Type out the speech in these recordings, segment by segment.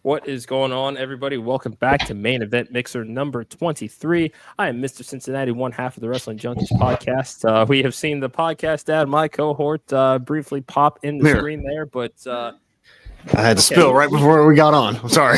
What is going on, everybody? Welcome back to Main Event Mixer number 23. I am Mr. Cincinnati, one half of the Wrestling Junkies podcast. We have seen the podcast ad, my cohort, briefly pop in the screen there, but I had to spill right before we got on. I'm sorry.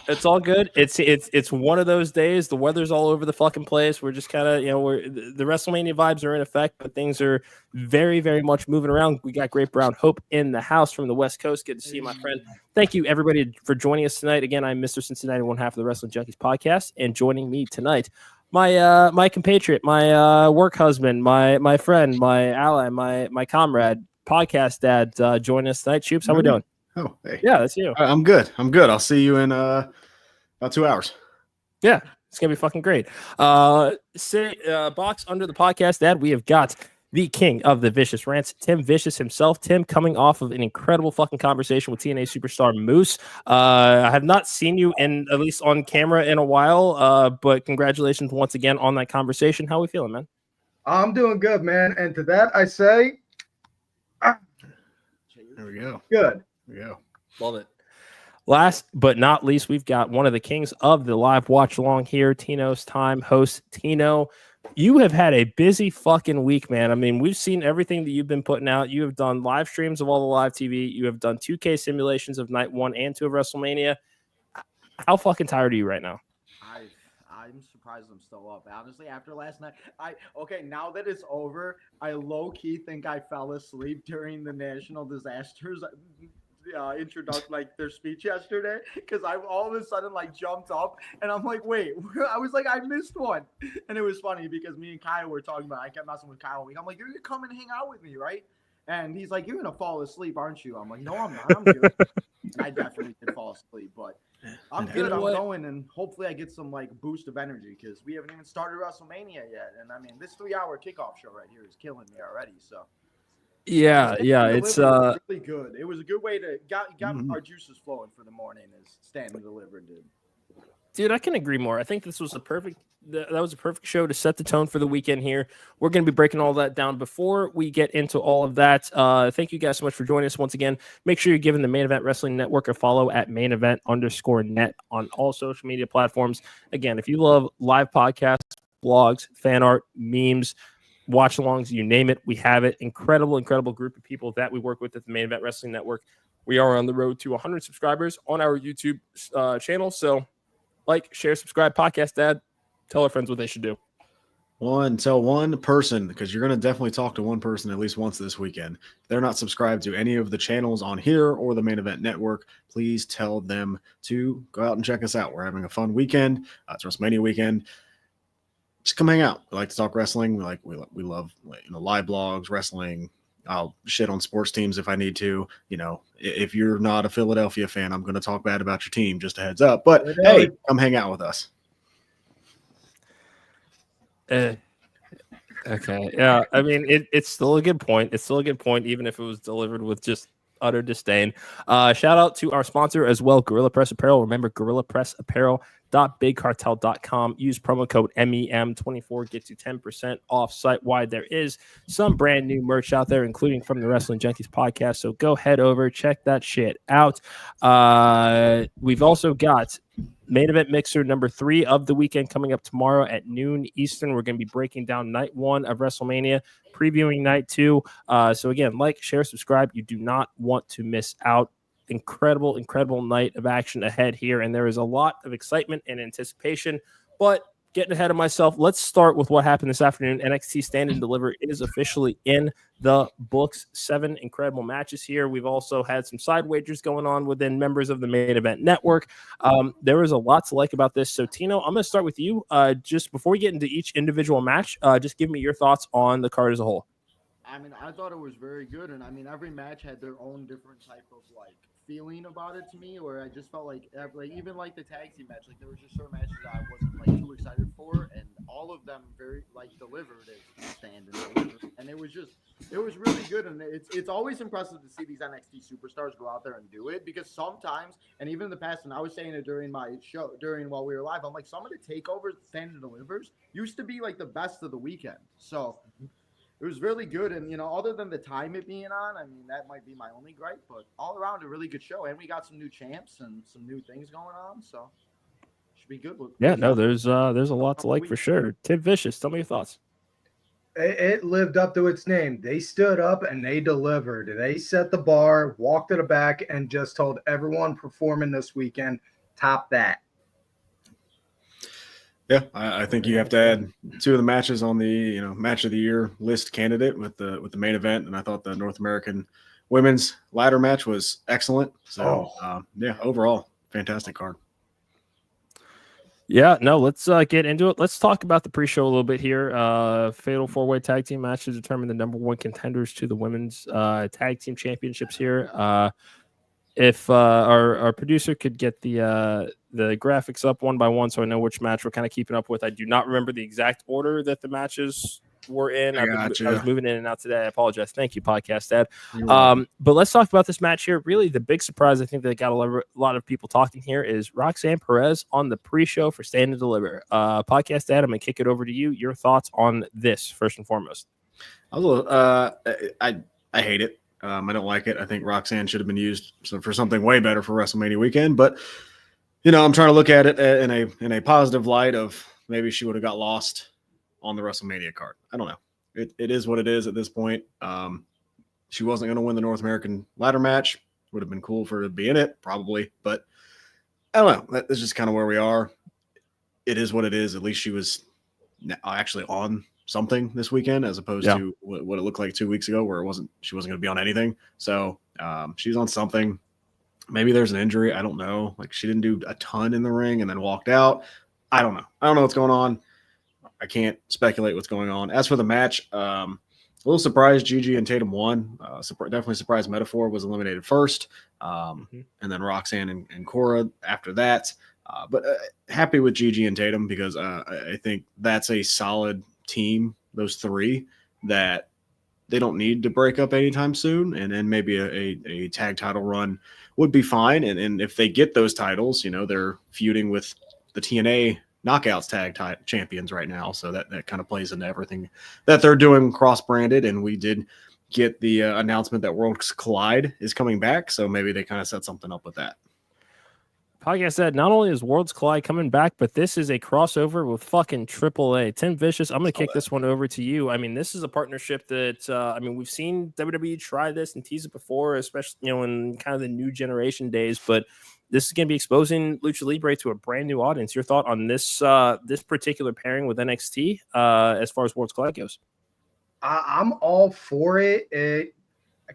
It's all good. It's one of those days. The weather's all over the fucking place. We're just kind of, the WrestleMania vibes are in effect, but things are very, very much moving around. We got Great Brown Hope in the house from the West Coast. Good to see you, my friend. Thank you, everybody, for joining us tonight. Again, I'm Mr. Cincinnati, one half of the Wrestling Junkies podcast, and joining me tonight, my compatriot, my work husband, my friend, my ally, my comrade, podcast dad, join us tonight. Shoops, how we doing? Oh, hey. Yeah, that's you. I'm good. I'll see you in about 2 hours. Yeah, it's gonna be fucking great. Box under the podcast ad, we have got the king of the Vicious Rants, Tim Vicious himself. Tim, coming off of an incredible fucking conversation with TNA superstar Moose. I have not seen you at least on camera in a while, but congratulations once again on that conversation. How are we feeling, man? I'm doing good, man. And to that, I say, there we go. Good. There we go. Love it. Last but not least, we've got one of the kings of the live watch along here, Tino's Time host. Tino, you have had a busy fucking week, man. I mean, we've seen everything that you've been putting out. You have done live streams of all the live TV. You have done 2K simulations of night 1 and 2 of WrestleMania. How fucking tired are you right now? I'm surprised I'm still up. Honestly, after last night, now that it's over, I low-key think I fell asleep during the national disasters introduction, like their speech yesterday, because I all of a sudden jumped up and I'm like, wait, I was like, I missed one. And it was funny because me and Kyle were talking about, I kept messing with Kyle. I'm like, you're gonna come and hang out with me, right? And he's like, you're gonna fall asleep, aren't you? I'm like, no, I'm not. I'm good. I definitely did fall asleep, but I'm good. I'm going, and hopefully I get some boost of energy because we haven't even started WrestleMania yet. And I mean, this 3-hour kickoff show right here is killing me already. So yeah, it's really good. It was a good way to got our juices flowing for the morning, as Stanley delivered did. Dude, I can agree more. I think this was a perfect show to set the tone for the weekend here. We're going to be breaking all that down. Before we get into all of that, thank you guys so much for joining us once again. Make sure you're giving the Main Event Wrestling Network a follow at mainevent_net on all social media platforms. Again, if you love live podcasts, blogs, fan art, memes, watch-alongs, you name it, we have it. Incredible group of people that we work with at the Main Event Wrestling Network. We are on the road to 100 subscribers on our YouTube channel, so like, share, subscribe, podcast dad. Tell our friends what they should do. Tell one person, because you're going to definitely talk to one person at least once this weekend. If they're not subscribed to any of the channels on here or the Main Event Network, please tell them to go out and check us out. We're having a fun weekend. It's WrestleMania weekend. Just come hang out. We like to talk wrestling. We love live blogs, wrestling. I'll shit on sports teams if I need to. If you're not a Philadelphia fan, I'm going to talk bad about your team. Just a heads up. But hey, come hang out with us. Okay. Yeah. I mean, it's still a good point. It's still a good point, even if it was delivered with just utter disdain. Shout out to our sponsor as well, Gorilla Press Apparel. Remember, GorillaPressApparel.BigCartel.com. Use promo code MEM24. Gets you 10% off site-wide. There is some brand new merch out there, including from the Wrestling Junkies podcast. So go head over, check that shit out. We've also got Main Event Mixer number 3 of the weekend coming up tomorrow at noon Eastern. We're going to be breaking down night 1 of WrestleMania, previewing night 2. So again, like, share, subscribe. You do not want to miss out. Incredible night of action ahead here, and there is a lot of excitement and anticipation. But getting ahead of myself. Let's start with what happened this afternoon. NXT Stand and Deliver is officially in the books. 7 incredible matches here. We've also had some side wagers going on within members of the Main Event Network. There is a lot to like about this. So, Tino, I'm going to start with you. Just before we get into each individual match, just give me your thoughts on the card as a whole. I mean, I thought it was very good, and I mean, every match had their own different type of like feeling about it to me, where I just felt like even like the tag team match, like there was just certain matches that I wasn't like too excited for, and all of them very like delivered as Stand and Deliver, and it was really good, and it's always impressive to see these NXT superstars go out there and do it, because sometimes, and even in the past, and I was saying it during my show while we were live, I'm like, some of the takeovers Stand and Delivers used to be like the best of the weekend, so. It was really good, and other than the time it being on, I mean, that might be my only gripe, but all around a really good show, and we got some new champs and some new things going on, so should be good. Yeah, no, there's a lot to like for sure. Tim Vicious, tell me your thoughts. It lived up to its name. They stood up and they delivered. They set the bar, walked to the back, and just told everyone performing this weekend, top that. Yeah, I think you have to add 2 of the matches on the match of the year list candidate with the main event, and I thought the North American women's ladder match was excellent. So yeah, overall fantastic card. Yeah, no, let's get into it. Let's talk about the pre-show a little bit here. Fatal 4-way tag team match to determine the number 1 contenders to the women's tag team championships here. If our producer could get the graphics up one by one, so I know which match we're kind of keeping up with. I do not remember the exact order that the matches were in. I was moving in and out today. I apologize. Thank you, Podcast Dad. But let's talk about this match here. Really, the big surprise I think that got a lot of people talking here is Roxanne Perez on the pre-show for Stand and Deliver. Podcast Dad, I'm going to kick it over to you. Your thoughts on this, first and foremost. I hate it. I don't like it. I think Roxanne should have been used for something way better for WrestleMania weekend. But I'm trying to look at it in a positive light of maybe she would have got lost on the WrestleMania card. I don't know. It is what it is at this point. She wasn't going to win the North American ladder match. Would have been cool for her to be in it, probably. But I don't know. That's just kind of where we are. It is what it is. At least she was actually on something this weekend, as opposed to what it looked like 2 weeks ago, where she wasn't going to be on anything. So she's on something. Maybe there's an injury. I don't know. Like, she didn't do a ton in the ring and then walked out. I don't know. I don't know what's going on. I can't speculate what's going on. As for the match, a little surprised Gigi and Tatum won. Definitely surprised Metaphor was eliminated first, and then Roxanne and Cora after that. But happy with Gigi and Tatum, because I think that's a solid team, those 3, that they don't need to break up anytime soon, and maybe a tag title run would be fine. And if they get those titles, they're feuding with the TNA Knockouts tag champions right now, so that kind of plays into everything that they're doing cross-branded. And we did get the announcement that Worlds Collide is coming back, so maybe they kind of set something up with that. Podcast said, not only is Worlds Collide coming back, but this is a crossover with fucking AAA. Tim Vicious, I'm going to kick this one over to you. I mean, this is a partnership that, we've seen WWE try this and tease it before, especially, in kind of the new generation days, but this is going to be exposing Lucha Libre to a brand new audience. Your thought on this this particular pairing with NXT as far as Worlds Collide goes? I'm all for it. It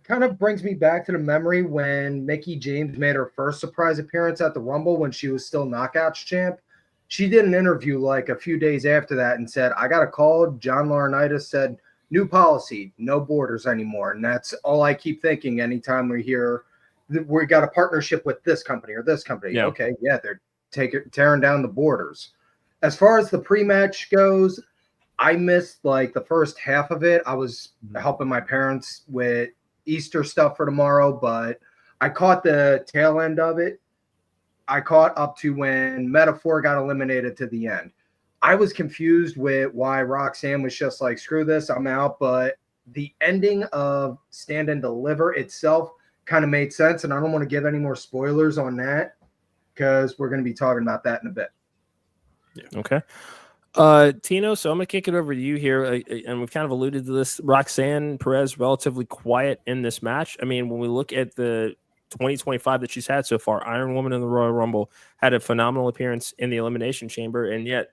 kind of brings me back to the memory when Mickie James made her first surprise appearance at the Rumble when she was still Knockouts champ. She did an interview like a few days after that and said, I got a call. John Laurinaitis said, new policy, no borders anymore. And that's all I keep thinking anytime we hear we got a partnership with this company or this company. Yeah. Okay, yeah, they're tearing down the borders. As far as the pre-match goes, I missed like the first half of it. I was helping my parents with Easter stuff for tomorrow, but I caught the tail end of it. I caught up to when Metaphor got eliminated to the end. I was confused with why Roxanne was just like, screw this, I'm out. But the ending of Stand and Deliver itself kind of made sense. And I don't want to give any more spoilers on that because we're going to be talking about that in a bit. Yeah. Okay. Tino, so I'm going to kick it over to you here. And we've kind of alluded to this. Roxanne Perez, relatively quiet in this match. I mean, when we look at the 2025 that she's had so far, Iron Woman in the Royal Rumble, had a phenomenal appearance in the Elimination Chamber, and yet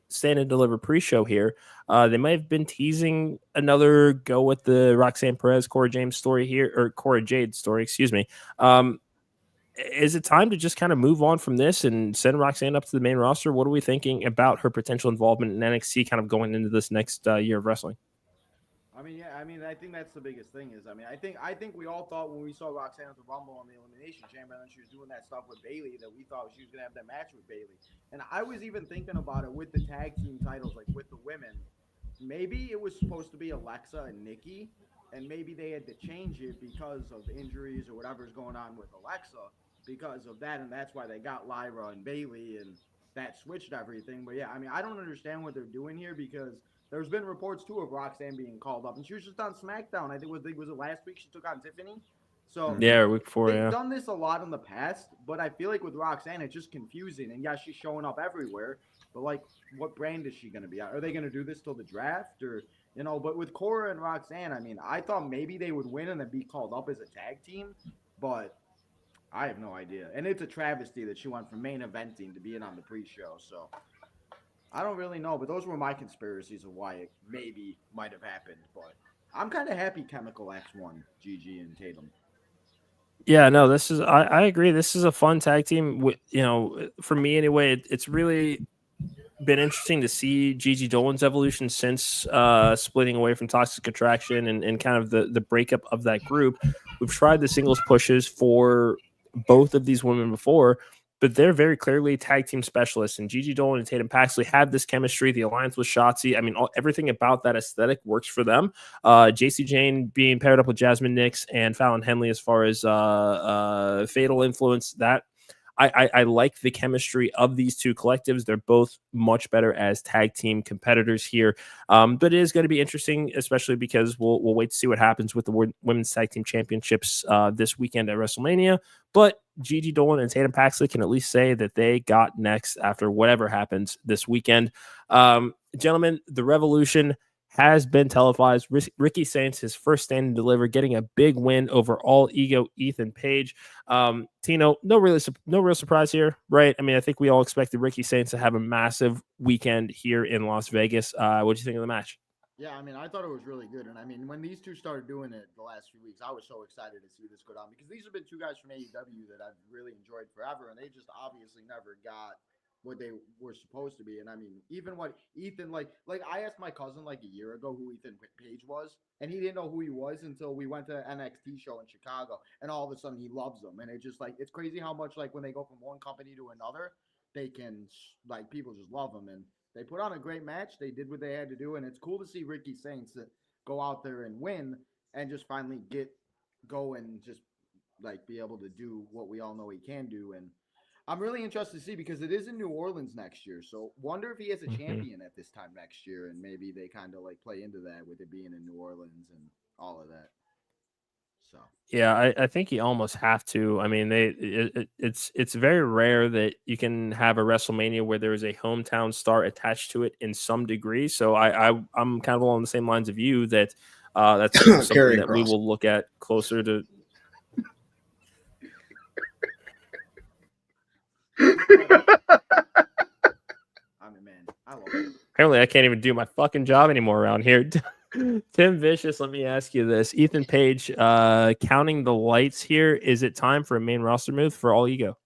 Stand and Deliver pre-show here. They might have been teasing another go with the Roxanne Perez, Cora James story here, or Cora Jade story, excuse me. Is it time to just kind of move on from this and send Roxanne up to the main roster? What are we thinking about her potential involvement in NXT kind of going into this next year of wrestling? I mean, yeah, I mean, I think that's the biggest thing is, I mean, I think we all thought when we saw Roxanne at the Rumble on the Elimination Chamber and she was doing that stuff with Bayley that we thought she was going to have that match with Bayley. And I was even thinking about it with the tag team titles, like with the women. Maybe it was supposed to be Alexa and Nikki, and maybe they had to change it because of injuries or whatever's going on with Alexa because of that, and that's why they got Lyra and Bayley, and that switched everything. But yeah, I mean, I don't understand what they're doing here because there's been reports too of Roxanne being called up, and she was just on SmackDown. I think was it last week she took on Tiffany. So Yeah, week before, they've yeah. done this a lot in the past, but I feel like with Roxanne it's just confusing. And yeah, she's showing up everywhere, but like, what brand is she going to be? Are they going to do this till the draft, or you know? But with Cora and Roxanne, I mean, I thought maybe they would win and then be called up as a tag team, but I have no idea. And it's a travesty that she went from main eventing to being on the pre-show. So I don't really know, but those were my conspiracies of why it maybe might have happened. But I'm kind of happy Chemical X won Gigi and Tatum. Yeah, no, this is I agree. This is a fun tag team. You know, for me anyway, it's really been interesting to see Gigi Dolan's evolution since splitting away from Toxic Attraction and kind of the breakup of that group. We've tried the singles pushes for both of these women before, but they're very clearly tag team specialists. And Gigi Dolan and Tatum Paxley had this chemistry. The alliance with Shotzi, I mean, everything about that aesthetic works for them. JC Jane being paired up with Jasmine Nix and Fallon Henley as far as Fatal Influence, that I like the chemistry of these two collectives. They're both much better as tag team competitors here. But it is going to be interesting, especially because we'll wait to see what happens with the Women's Tag Team Championships this weekend at WrestleMania. But Gigi Dolan and Tatum Paxley can at least say that they got next after whatever happens this weekend. Gentlemen, the Revolution has been televised. Ricky Saints, his first Stand and Deliver, getting a big win over All Ego Ethan Page. Tino, no real surprise here, right? I mean, I think we all expected Ricky Saints to have a massive weekend here in Las Vegas. What do you think of the match? Yeah, I mean, I thought it was really good. And I mean, when these two started doing it the last few weeks, I was so excited to see this go down because these have been two guys from AEW that I've really enjoyed forever. And they just obviously never got what they were supposed to be. And I mean, even what Ethan, like I asked my cousin like a year ago who Ethan Page was, and he didn't know who he was until we went to an NXT show in Chicago, and all of a sudden he loves them. And it's just like, it's crazy how much like when they go from one company to another, they can like, people just love them. And they put on a great match. They did what they had to do. And it's cool to see Ricky Saints go out there and win and just finally go and just like be able to do what we all know he can do. And I'm really interested to see because it is in New Orleans next year. So wonder if he has a champion at this time next year, and maybe they kind of like play into that with it being in New Orleans and all of that. So yeah, I think you almost have to. I mean, it's very rare that you can have a WrestleMania where there is a hometown star attached to it in some degree. So I'm kind of along the same lines of you that that's something that we will look at closer to. I'm a man. I love it. Apparently, I can't even do my fucking job anymore around here. Tim Vicious, let me ask you this. Ethan Page, counting the lights here, is it time for a main roster move for All Ego?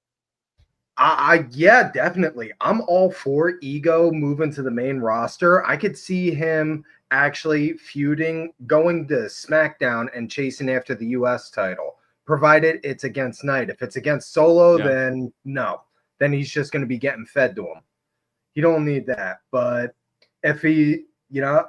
Yeah, definitely. I'm all for Ego moving to the main roster. I could see him actually feuding, going to SmackDown and chasing after the US title, provided it's against Knight. If it's against Solo, then no. Then he's just going to be getting fed to him. You don't need that. But if he,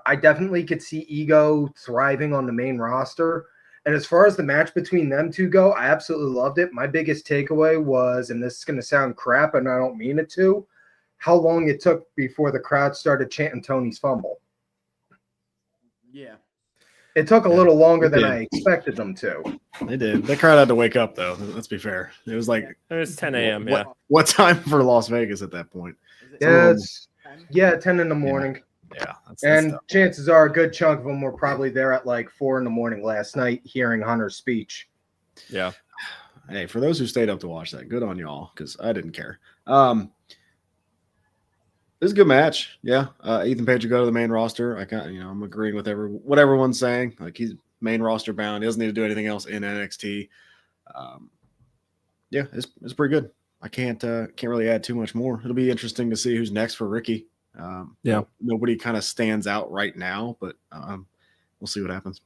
I definitely could see Ego thriving on the main roster. And as far as the match between them two go, I absolutely loved it. My biggest takeaway was, and this is going to sound crap, and I don't mean it to, how long it took before the crowd started chanting Tony's fumble. Yeah. It took a little longer than I expected them to. They did. The crowd had to wake up, though. Let's be fair. It was like it was 10 a.m. What time for Las Vegas at that point? Yeah, 10 in the morning. Yeah. And chances are a good chunk of them were probably there at like 4 in the morning last night hearing Hunter's speech. Yeah. Hey, for those who stayed up to watch that, good on y'all, because I didn't care. It was a good match. Yeah. Ethan Page will go to the main roster. I'm agreeing with what everyone's saying. Like, he's main roster bound. He doesn't need to do anything else in NXT. Yeah, it's pretty good. I can't really add too much more. It'll be interesting to see who's next for Ricky. Yeah. Nobody kind of stands out right now, but we'll see what happens.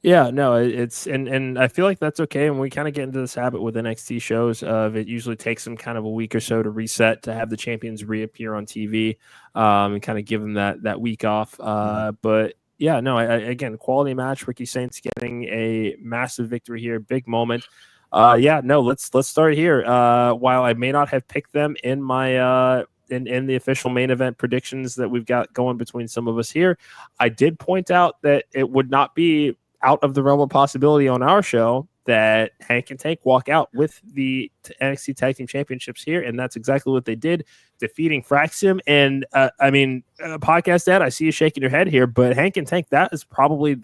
Yeah, no, it's and I feel like that's okay. And we kind of get into this habit with NXT shows of it usually takes them kind of a week or so to reset, to have the champions reappear on TV, and kind of give them that week off. But yeah, no, again, quality match. Ricky Saints getting a massive victory here, big moment. Yeah, no, let's start here. While I may not have picked them in my in the official main event predictions that we've got going between some of us here, I did point out that it would not be out of the realm of possibility on our show that Hank and Tank walk out with the NXT Tag Team Championships here, and that's exactly what they did, defeating Fraxium. And Podcast Dad, I see you shaking your head here, but Hank and Tank, that is probably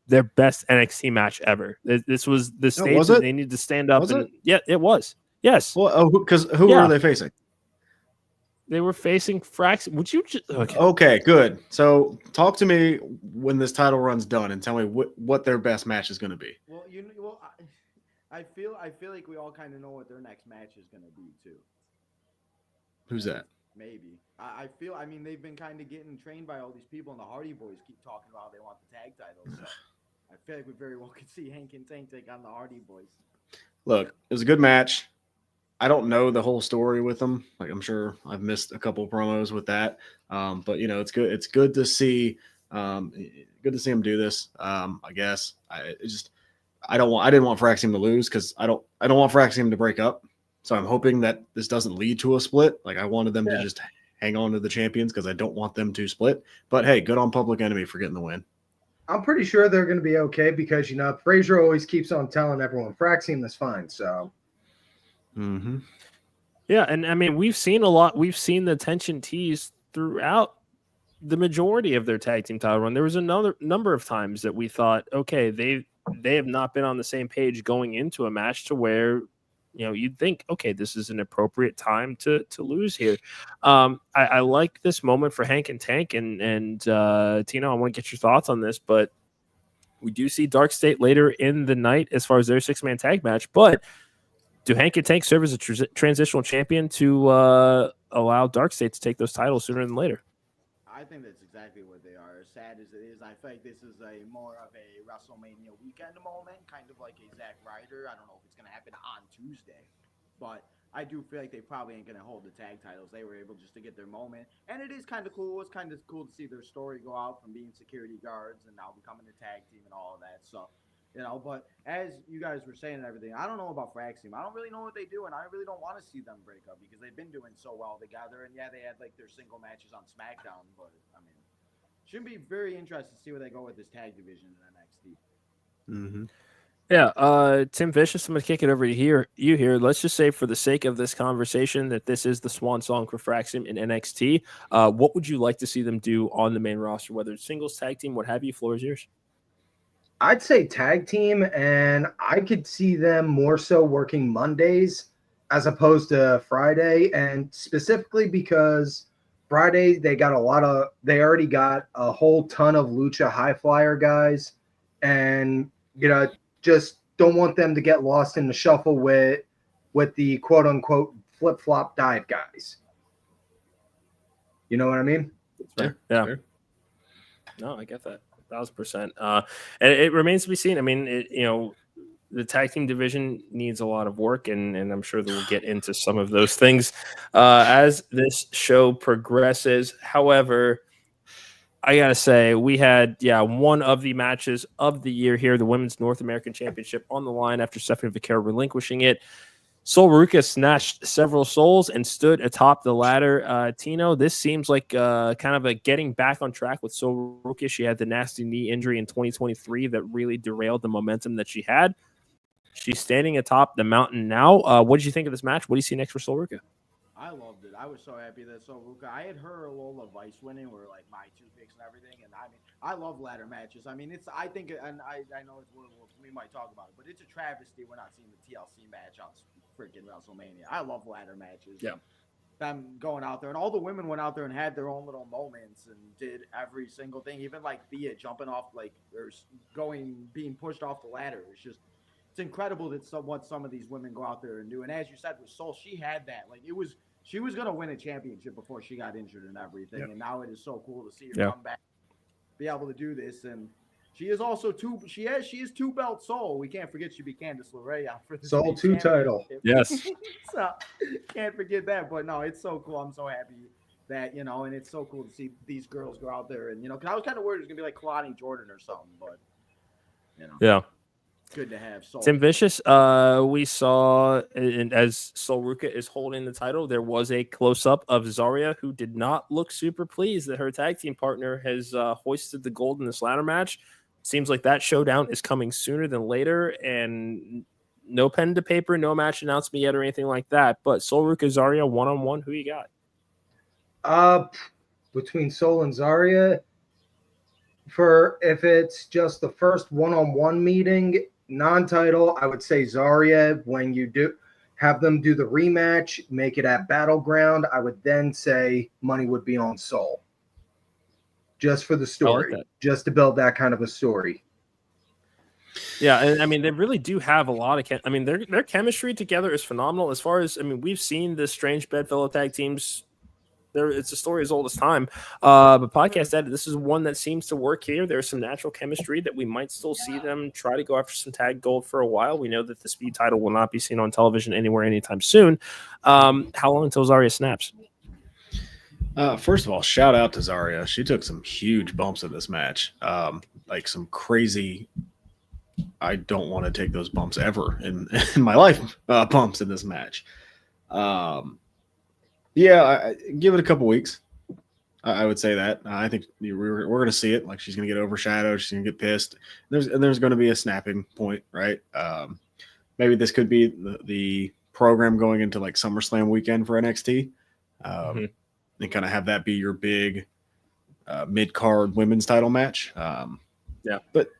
their best NXT match ever. This was the stage was that it? they needed to stand up. Was and it? Yeah, it was. Yes. Well, because who Yeah. were they facing? They were facing Fraxium. Would you just Okay, good. So talk to me when this title run's done and tell me what their best match is going to be. Well, I feel like we all kind of know what their next match is going to be too. Who's that? Maybe. I mean, they've been kind of getting trained by all these people, and the Hardy Boys keep talking about they want the tag titles. So I feel like we very well could see Hank and Tank take on the Hardy Boys. Look, it was a good match. I don't know the whole story with them. Like, I'm sure I've missed a couple promos with that. But it's good. It's good to see. Good to see him do this. I guess I didn't want Fraxium to lose because I don't want Fraxium to break up. So I'm hoping that this doesn't lead to a split. Like, I wanted them to just hang on to the champions because I don't want them to split. But hey, good on Public Enemy for getting the win. I'm pretty sure they're going to be okay because, Frazier always keeps on telling everyone Fraxium is fine. So. Mm-hmm. Yeah, and I mean, we've seen a lot. We've seen the tension teased throughout the majority of their tag team title run. There was another number of times that we thought, okay, they have not been on the same page going into a match to where, you'd think, okay, this is an appropriate time to lose here. I like this moment for Hank and Tank, and Tino, I want to get your thoughts on this, but we do see Dark State later in the night as far as their 6-man tag match, but do Hank and Tank serve as a transitional champion to allow Dark State to take those titles sooner than later? I think that's exactly what they are. As sad as it is, I feel like this is more of a WrestleMania weekend moment, kind of like a Zack Ryder. I don't know if it's going to happen on Tuesday, but I do feel like they probably ain't going to hold the tag titles. They were able just to get their moment, and it is kind of cool. It's kind of cool to see their story go out from being security guards and now becoming a tag team and all of that. So, but as you guys were saying and everything, I don't know about Fraxium. I don't really know what they do, and I really don't want to see them break up because they've been doing so well together. And yeah, they had their single matches on SmackDown, but I mean, should be very interesting to see where they go with this tag division in NXT. Mm-hmm. Yeah, Tim Vicious, I'm going to kick it over to you here. Let's just say, for the sake of this conversation, that this is the swan song for Fraxium in NXT. What would you like to see them do on the main roster, whether it's singles, tag team, what have you? Floor is yours. I'd say tag team, and I could see them more so working Mondays as opposed to Friday, and specifically because Friday they already got a whole ton of Lucha High Flyer guys, and just don't want them to get lost in the shuffle with the quote unquote flip flop dive guys. You know what I mean? Yeah. No, I get that. 1,000%. And it remains to be seen. I mean, the tag team division needs a lot of work, and I'm sure that we'll get into some of those things as this show progresses. However, I gotta say, we had one of the matches of the year here, the Women's North American Championship on the line after Stephanie Vaquero relinquishing it. Sol Ruca snatched several souls and stood atop the ladder. Tino, this seems like kind of a getting back on track with Sol Ruca. She had the nasty knee injury in 2023 that really derailed the momentum that she had. She's standing atop the mountain now. What did you think of this match? What do you see next for Sol Ruca? I loved it. I was so happy that Sol Ruca. I had her Lola Vice winning, were like my 2 picks and everything. And I mean, I love ladder matches. I mean, I think, and I know we might talk about it, but it's a travesty we're not seeing the TLC match on freaking WrestleMania. I love ladder matches. Yeah. them going out there, and all the women went out there and had their own little moments and did every single thing, even like Thea jumping off, like, or being pushed off the ladder. It's incredible that what some of these women go out there and do. And as you said with Sol, she had that, like, she was going to win a championship before she got injured and everything. Yep. And now it is so cool to see her come back, be able to do this. And she is also she is 2-belt Sol. We can't forget she beat Candice LeRae out for the Sol 2 title. Yes. So can't forget that. But no, it's so cool. I'm so happy that, you know, and it's so cool to see these girls go out there and, you know, because I was kind of worried it was gonna be like Kalani Jordan or something, but, you know. Yeah. Good to have Sol. Tim Vicious, we saw, and as Sol Ruca is holding the title, there was a close-up of Zarya, who did not look super pleased that her tag team partner has hoisted the gold in this ladder match. Seems like that showdown is coming sooner than later, and no pen to paper, no match announcement yet or anything like that. But Sol Ruca, Zarya, one-on-one, who you got? Between Sol and Zarya, if it's just the first one-on-one meeting, non-title, I would say Zarya. When you do have them do the rematch, make it at Battleground, I would then say money would be on Sol. Just for the story, just to build that kind of a story. Yeah, and I mean, they really do have a lot of I mean, their chemistry together is phenomenal. As far as, I mean, we've seen the strange bedfellow tag teams. It's a story as old as time. But Podcast Ed, this is one that seems to work here. There's some natural chemistry that we might still see them try to go after some tag gold for a while. We know that the Speed title will not be seen on television anywhere anytime soon. How long until Zarya snaps? First of all, shout out to Zarya. She took some huge bumps in this match. Like some crazy, I don't want to take those bumps ever in my life, bumps in this match. Yeah, I give it a couple weeks. I would say that. I think we're going to see it. Like, she's going to get overshadowed. She's going to get pissed. There's going to be a snapping point, right? Maybe this could be the program going into like SummerSlam weekend for NXT. And kind of have that be your big mid-card women's title match. Yeah. But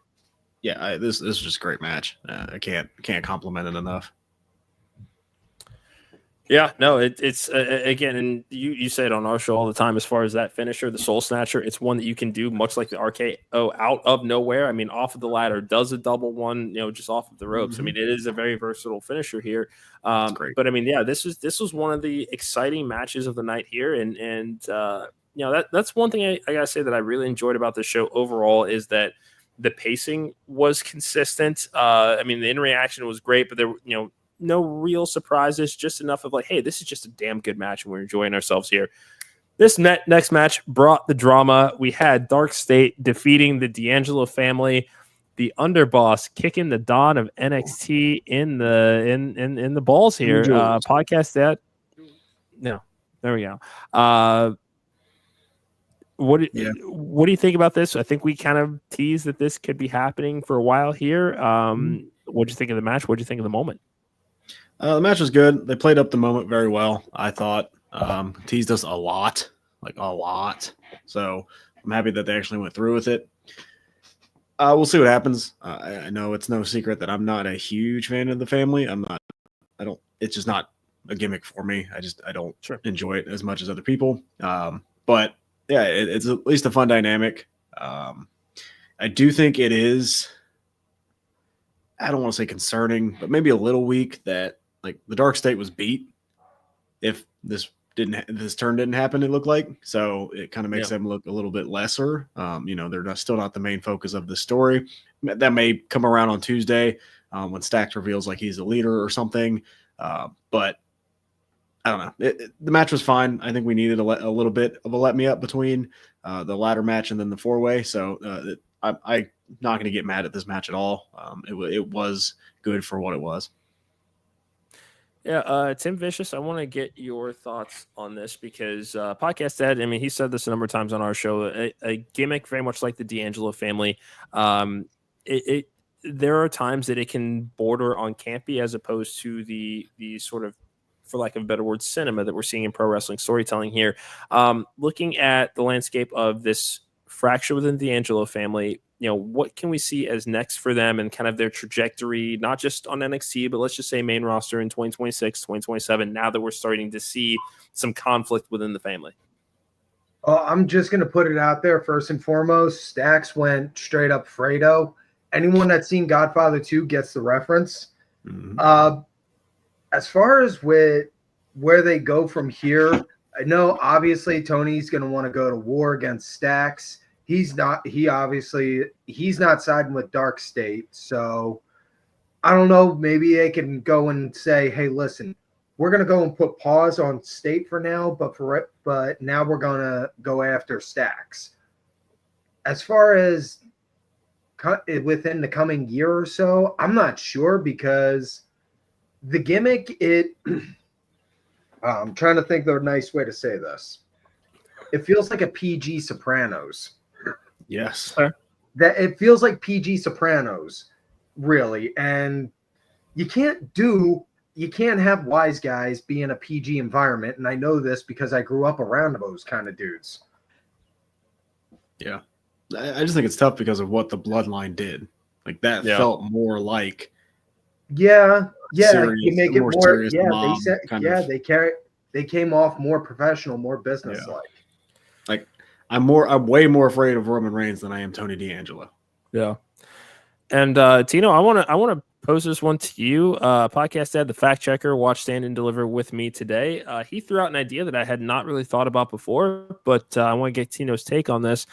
yeah, this is just a great match. I can't compliment it enough. Yeah, no, it's again, and you say it on our show all the time. As far as that finisher, the Soul Snatcher, it's one that you can do much like the RKO out of nowhere. I mean, off of the ladder, does a double one, you know, just off of the ropes. I mean, it is a very versatile finisher here. But I mean, yeah, this was one of the exciting matches of the night here, and you know, that's one thing I gotta say that I really enjoyed about the show overall is that the pacing was consistent. I mean, the in reaction was great, but there, you know, no real surprises, just enough of like, hey, this is just a damn good match and we're enjoying ourselves here. This next match brought the drama. We had Dark State defeating the D'Angelo family, the underboss kicking the Don of NXT in the balls here. Podcast that. No, there we go. What do you think about this? I think we kind of teased that this could be happening for a while here. What do you think of the match? What do you think of the moment? The match was good. They played up the moment very well, I thought. Teased us a lot. So I'm happy that they actually went through with it. We'll see what happens. I know it's no secret that I'm not a huge fan of the family. It's just not a gimmick for me. I don't enjoy it as much as other people. But yeah, it's at least a fun dynamic. I do think it is, I don't want to say concerning, but maybe a little weak that like the Dark State was beat. If this turn didn't happen, it looked like, so it kind of makes them look a little bit lesser. You know, they're still not the main focus of the story. That may come around on Tuesday when Stacks reveals like he's a leader or something. But I don't know. The match was fine. I think we needed a little bit of a let me up between the ladder match and then the 4-way. So I'm not going to get mad at this match at all. It was good for what it was. Yeah, Tim Vicious, I want to get your thoughts on this because Podcast Ed, I mean, he said this a number of times on our show, a gimmick very much like the D'Angelo family. There are times that it can border on campy as opposed to the sort of, for lack of a better word, cinema that we're seeing in pro wrestling storytelling here. Looking at the landscape of this fracture within the D'Angelo family. What can we see as next for them and kind of their trajectory, not just on NXT, but let's just say main roster in 2026, 2027, now that we're starting to see some conflict within the family? I'm just going to put it out there first and foremost. Stacks went straight up Fredo. Anyone that's seen Godfather 2 gets the reference. Mhm. As far as with where they go from here, I know obviously Tony's going to want to go to war against Stacks. He's not siding with Dark State. So I don't know. Maybe they can go and say, hey, listen, we're going to go and put pause on State for now, but now we're going to go after Stacks. As far as within the coming year or so, I'm not sure because the gimmick, I'm trying to think of a nice way to say this. It feels like a PG Sopranos. Yes. That it feels like PG Sopranos, really. And you can't have wise guys be in a PG environment. And I know this because I grew up around those kind of dudes. Yeah. I just think it's tough because of what the Bloodline did. Like that felt more like serious, you make it more serious mob they came off more professional, more business like. Like I'm way more afraid of Roman Reigns than I am Tony D'Angelo. Yeah. And Tino, I want to pose this one to you. Podcast dad, the fact checker, watch Stand and Deliver with me today. He threw out an idea that I had not really thought about before, but I want to get Tino's take on this.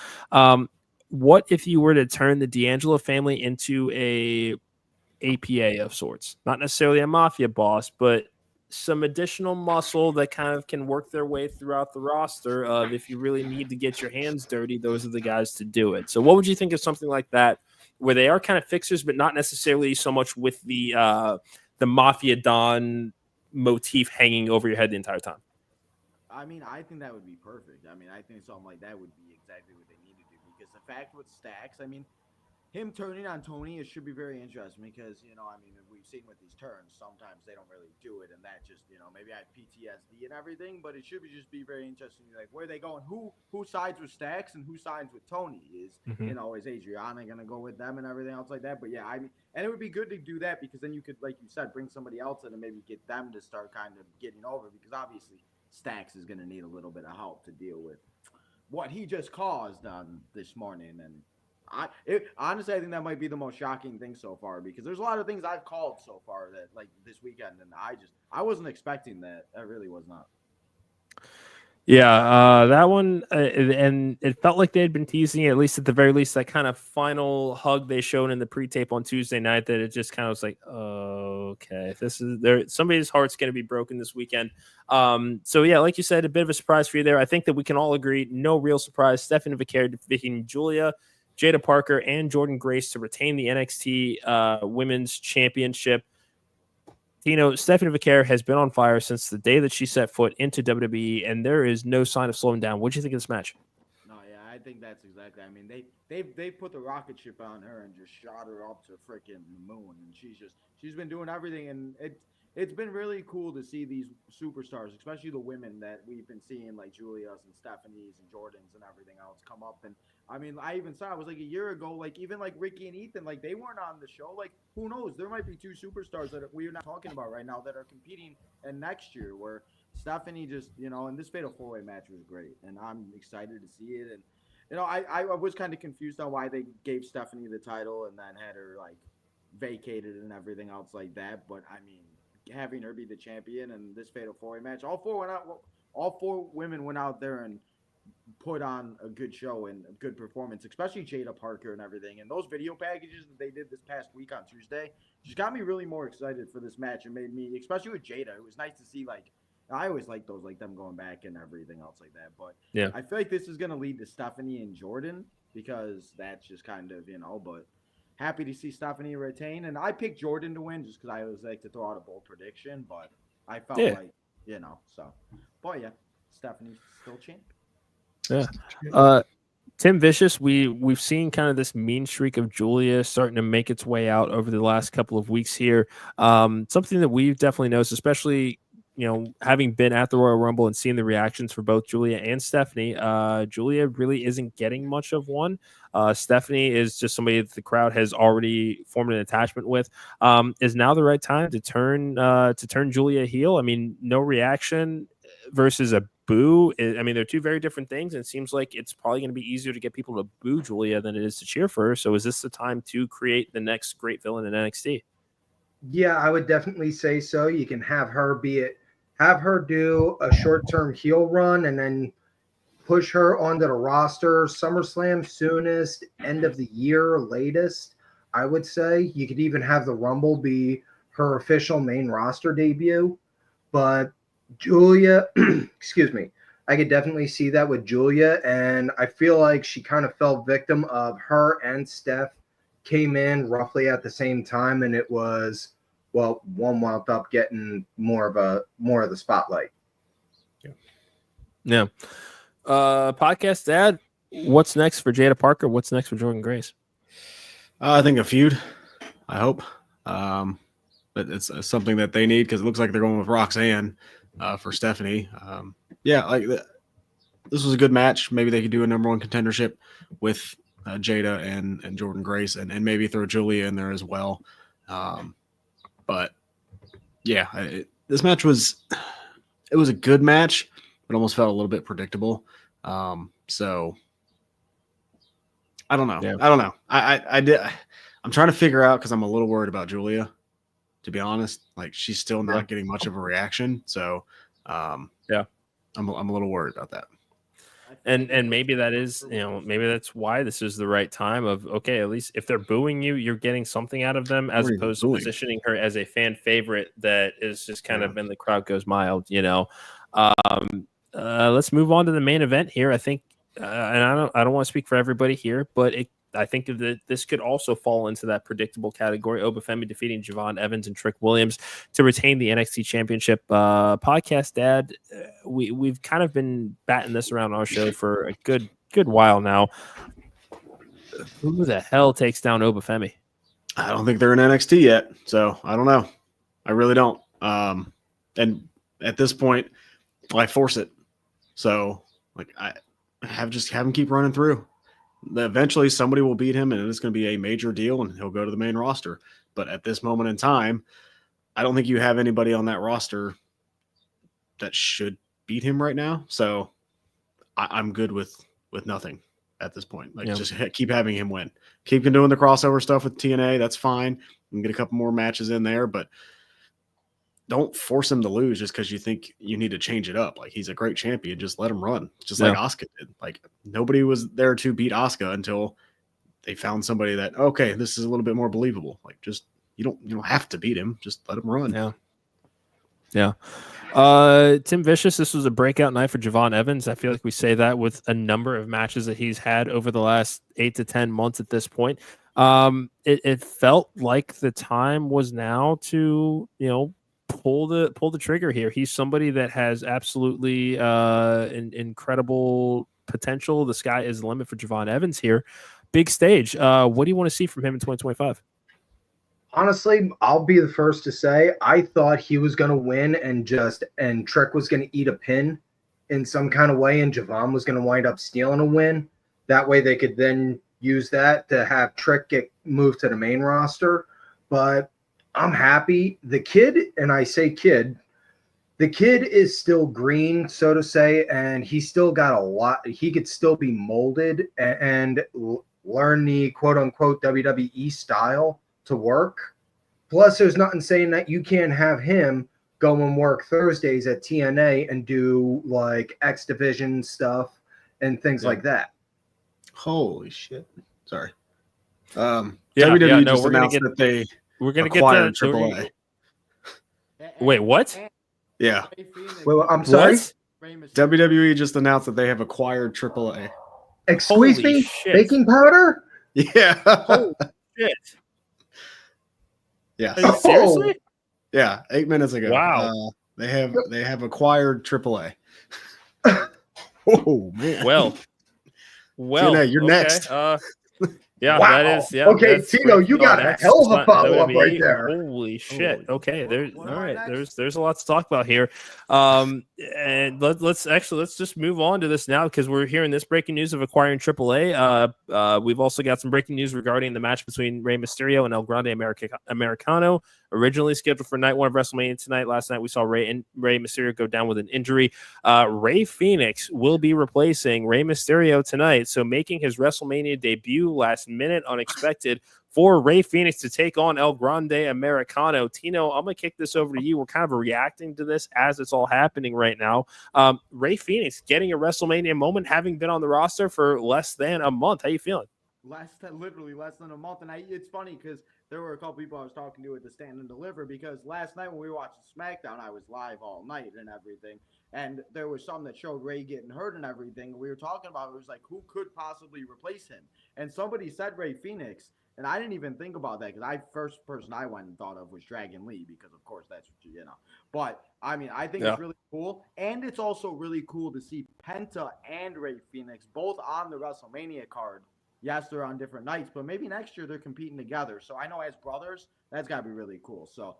What if you were to turn the D'Angelo family into a APA of sorts? Not necessarily a mafia boss, but some additional muscle that kind of can work their way throughout the roster of if you really need to get your hands dirty, those are the guys to do it. So what would you think of something like that, where they are kind of fixers, but not necessarily so much with the Mafia Don motif hanging over your head the entire time? I mean, I think that would be perfect. I mean, I think something like that would be exactly what they need to do, because the fact with Stacks, I mean, him turning on Tony, it should be very interesting because, I mean, we've seen with these turns, sometimes they don't really do it, and that just, maybe I have PTSD and everything, but it should just be very interesting, like, where they go and who sides with Stacks and who sides with Tony. Is, is Adriana going to go with them and everything else like that? But yeah, I mean, and it would be good to do that because then you could, like you said, bring somebody else in and maybe get them to start kind of getting over, because obviously Stacks is going to need a little bit of help to deal with what he just caused on this morning. And honestly, I think that might be the most shocking thing so far, because there's a lot of things I've called so far that, like, this weekend, and I wasn't expecting that. I really was not. Yeah, that one, and it felt like they had been teasing it, at least at the very least, that kind of final hug they showed in the pre-tape on Tuesday night, that it just kind of was like, oh, okay, somebody's heart's going to be broken this weekend. So yeah, like you said, a bit of a surprise for you there. I think that we can all agree, no real surprise. Stephanie Vaquer defeating Julia, Jada Parker, and Jordan Grace to retain the NXT Women's Championship. Stephanie Vaquer has been on fire since the day that she set foot into WWE, and there is no sign of slowing down. What do you think of this match? No, yeah, I think that's exactly. I mean, they put the rocket ship on her and just shot her up to freaking the moon, and she's been doing everything, and it's been really cool to see these superstars, especially the women that we've been seeing, like Julia's and Stephanie's and Jordan's and everything else, come up. And I mean, I even saw, it was like a year ago, like even like Ricky and Ethan, like they weren't on the show. Like, who knows? There might be two superstars that we're not talking about right now that are competing in next year, where Stephanie just, and this Fatal 4-Way match was great, and I'm excited to see it. And I was kind of confused on why they gave Stephanie the title and then had her like vacated and everything else like that. But I mean, having her be the champion and this Fatal 4-Way match, all four women went out there and put on a good show and a good performance, especially Jada Parker and everything. And those video packages that they did this past week on Tuesday just got me really more excited for this match, and made me, especially with Jada, it was nice to see, like, I always like those, like them going back and everything else like that. But yeah, I feel like this is going to lead to Stephanie and Jordan, because that's just kind of, but happy to see Stephanie retain. And I picked Jordan to win just because I always like to throw out a bold prediction, but I felt like, so. But yeah, Stephanie's still champ. Yeah. Tim Vicious, we've seen kind of this mean streak of Julia starting to make its way out over the last couple of weeks here. Something that we've definitely noticed, especially having been at the Royal Rumble and seeing the reactions for both Julia and Stephanie, Julia really isn't getting much of one. Stephanie is just somebody that the crowd has already formed an attachment with. Is now the right time to turn Julia heel? I mean, no reaction versus a boo. I mean, they're two very different things, and it seems like it's probably going to be easier to get people to boo Julia than it is to cheer for her. So is this the time to create the next great villain in NXT? Yeah, I would definitely say so. You can have her do a short-term heel run and then push her onto the roster. SummerSlam soonest, end of the year latest, I would say. You could even have the Rumble be her official main roster debut. But Julia, excuse me, I could definitely see that with Julia, and I feel like she kind of fell victim of her and Steph came in roughly at the same time, and it was, well, one wound up getting more of the spotlight. Yeah. Podcast Dad, what's next for Jada Parker? What's next for Jordynne Grace? I think a feud. I hope, but it's something that they need because it looks like they're going with Roxanne for Stephanie. This was a good match. Maybe they could do a number one contendership with Jada and Jordynne Grace, and maybe throw Julia in there as well. But yeah, this match was a good match, but almost felt a little bit predictable. So I don't know. Yeah. I don't know. I'm trying to figure out because I'm a little worried about Julia, to be honest. Like, she's still not getting much of a reaction. So I'm a little worried about that. And maybe that is, maybe that's why this is the right time of, okay, at least if they're booing you, you're getting something out of them as opposed to positioning her as a fan favorite that is just kind of, and the crowd goes mild, let's move on to the main event here. I think, and I don't want to speak for everybody here, but I think that this could also fall into that predictable category. Obafemi defeating Javon Evans and Trick Williams to retain the NXT Championship. Podcast Dad, we've kind of been batting this around our show for a good while now. Who the hell takes down Obafemi? I don't think they're in NXT yet, so I don't know. I really don't. And at this point, I force it. So I have him keep running through. Eventually somebody will beat him and it's going to be a major deal and he'll go to the main roster. But at this moment in time, I don't think you have anybody on that roster that should beat him right now. So I'm good with nothing at this point. Just keep having him win. Keep doing the crossover stuff with TNA. That's fine. We can get a couple more matches in there, but don't force him to lose just because you think you need to change it up. Like, he's a great champion. Just let him run. Just like Asuka did. Like, nobody was there to beat Asuka until they found somebody that, okay, this is a little bit more believable. Like, just, you don't have to beat him. Just let him run. Yeah. Tim Vicious, this was a breakout night for Javon Evans. I feel like we say that with a number of matches that he's had over the last 8 to 10 months at this point. It felt like the time was now to, pull the trigger here. He's somebody that has absolutely incredible potential. The sky is the limit for Javon Evans here. Big stage. What do you want to see from him in 2025? Honestly, I'll be the first to say I thought he was going to win and Trick was going to eat a pin in some kind of way, and Javon was going to wind up stealing a win. That way they could then use that to have Trick get moved to the main roster. But I'm happy. The kid, and I say kid, the kid is still green, so to say, and he's still got a lot. He could still be molded and learn the quote-unquote WWE style to work. Plus, there's nothing saying that you can't have him go and work Thursdays at TNA and do, like, X Division stuff and things like that. Holy shit. Sorry. WWE just announced that they we're gonna acquired get AAA. Wait, what? Yeah. Well, I'm sorry. What? WWE just announced that they have acquired AAA. Excuse Holy me? shit. Baking powder? Yeah. Holy shit. Yeah. Are you seriously? Yeah. 8 minutes ago. Wow. They have acquired AAA. Oh man. Well, TNA, you're okay. next. Yeah, Wow. that is. Yeah. Okay, that's Tino, great. you got a that's hell of a not follow-up right WWE. there. Holy shit. Holy Okay, fuck. there's What all am I right. next? There's a lot to talk about here. And let's just move on to this now because we're hearing this breaking news of acquiring AAA. We've also got some breaking news regarding the match between Rey Mysterio and El Grande Americano, originally scheduled for night one of WrestleMania tonight. Last night we saw Rey Mysterio go down with an injury. Rey Fénix will be replacing Rey Mysterio tonight, so making his WrestleMania debut last minute, unexpected, for Rey Fénix to take on El Grande Americano. Tino, I'm going to kick this over to you. We're kind of reacting to this as it's all happening right now. Rey Fénix getting a WrestleMania moment, having been on the roster for less than a month. How you feeling? Literally less than a month. And it's funny because there were a couple people I was talking to at the Stand and Deliver, because last night when we were watching SmackDown, I was live all night and everything. And there was some that showed Rey getting hurt and everything. We were talking about, it was like, who could possibly replace him? And somebody said Rey Fénix. And I didn't even think about that, because first person I went and thought of was Dragon Lee, because of course that's what you know. But I mean, I think it's really cool. And it's also really cool to see Penta and Rey Fénix both on the WrestleMania card. Yes, they're on different nights, but maybe next year they're competing together. So I know as brothers, that's got to be really cool. So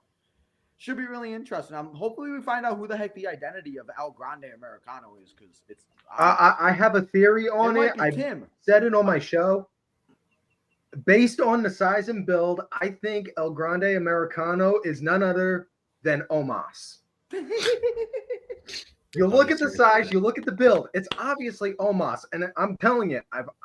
should be really interesting. Hopefully we find out who the heck the identity of El Grande Americano is, because it's. I have a theory on it. I said it on my show. Based on the size and build, I think El Grande Americano is none other than Omos. You look at the size, you look at the build. It's obviously Omos, and I'm telling you,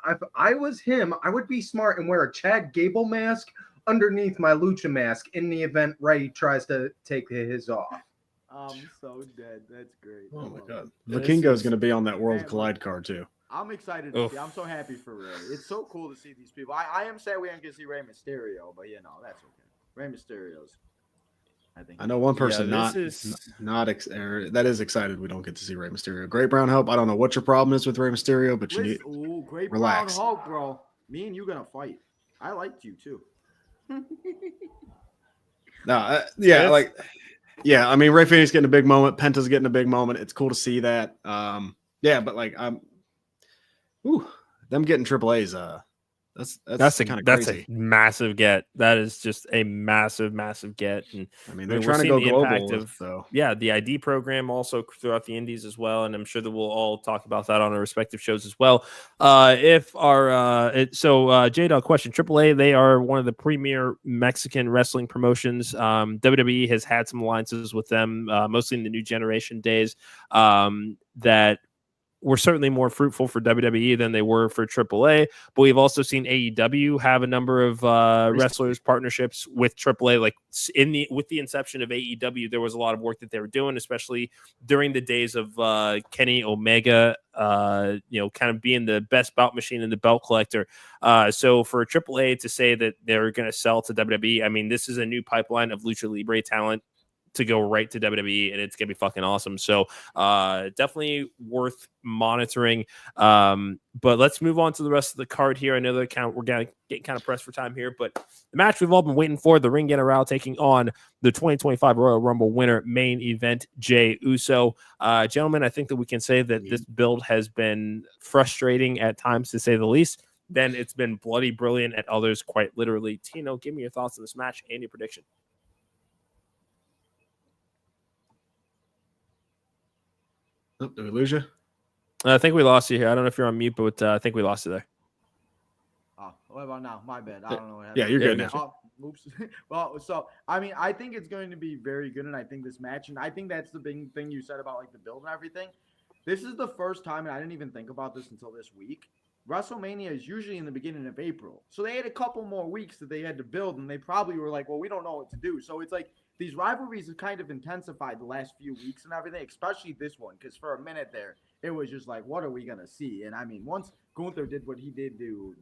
if I was him, I would be smart and wear a Chad Gable mask underneath my Lucha mask in the event Rey tries to take his off. I'm so dead. That's great. Oh my god, Vikingo is going to be on that World Collide card too. I'm excited to see. I'm so happy for Rey. It's so cool to see these people. I am sad we aren't going to see Rey Mysterio, but you know that's okay. Rey Mysterio's. I know one person that is excited we don't get to see Rey Mysterio. Great Brown Hope. I don't know what your problem is with Rey Mysterio, but you need Great relax. Brown Hope, bro. Me and you gonna fight. I liked you too. I mean, Rey Fénix getting a big moment. Penta's getting a big moment. It's cool to see that. But like them getting AAA's. That's kind of crazy. A massive get. That is just a massive get. And I mean, they're trying to go global. The ID program also throughout the Indies as well, and I'm sure that we'll all talk about that on our respective shows as well. J-Dog question: AAA, they are one of the premier Mexican wrestling promotions. WWE has had some alliances with them, mostly in the New Generation days. That were certainly more fruitful for WWE than they were for AAA, but we've also seen AEW have a number of wrestlers partnerships with AAA. Like with the inception of AEW, there was a lot of work that they were doing, especially during the days of Kenny Omega, kind of being the best bout machine and the belt collector. So for AAA to say that they're going to sell to WWE, I mean, this is a new pipeline of Lucha Libre talent to go right to WWE, and it's gonna be fucking awesome. So definitely worth monitoring. But let's move on to the rest of the card here. I know we're getting kind of pressed for time here, but the match we've all been waiting for, the Ring General taking on the 2025 Royal Rumble winner, main event Jey Uso. Gentlemen, I think that we can say that this build has been frustrating at times, to say the least. Then it's been bloody brilliant at others, quite literally. Tino, give me your thoughts on this match and your prediction. Oh, did we lose you? I think we lost you here. I don't know if you're on mute, but I think we lost you there. Oh, what about now? My bad. I don't know what happened. Yeah, you're good now. Oops. Well, so I mean, I think it's going to be very good, and I think this match, and I think that's the big thing you said about like the build and everything. This is the first time, and I didn't even think about this until this week. WrestleMania is usually in the beginning of April, so they had a couple more weeks that they had to build, and they probably were like, "Well, we don't know what to do." So it's like these rivalries have kind of intensified the last few weeks and everything, especially this one, because for a minute there, it was just like, what are we going to see? And I mean, once Gunther did what he did to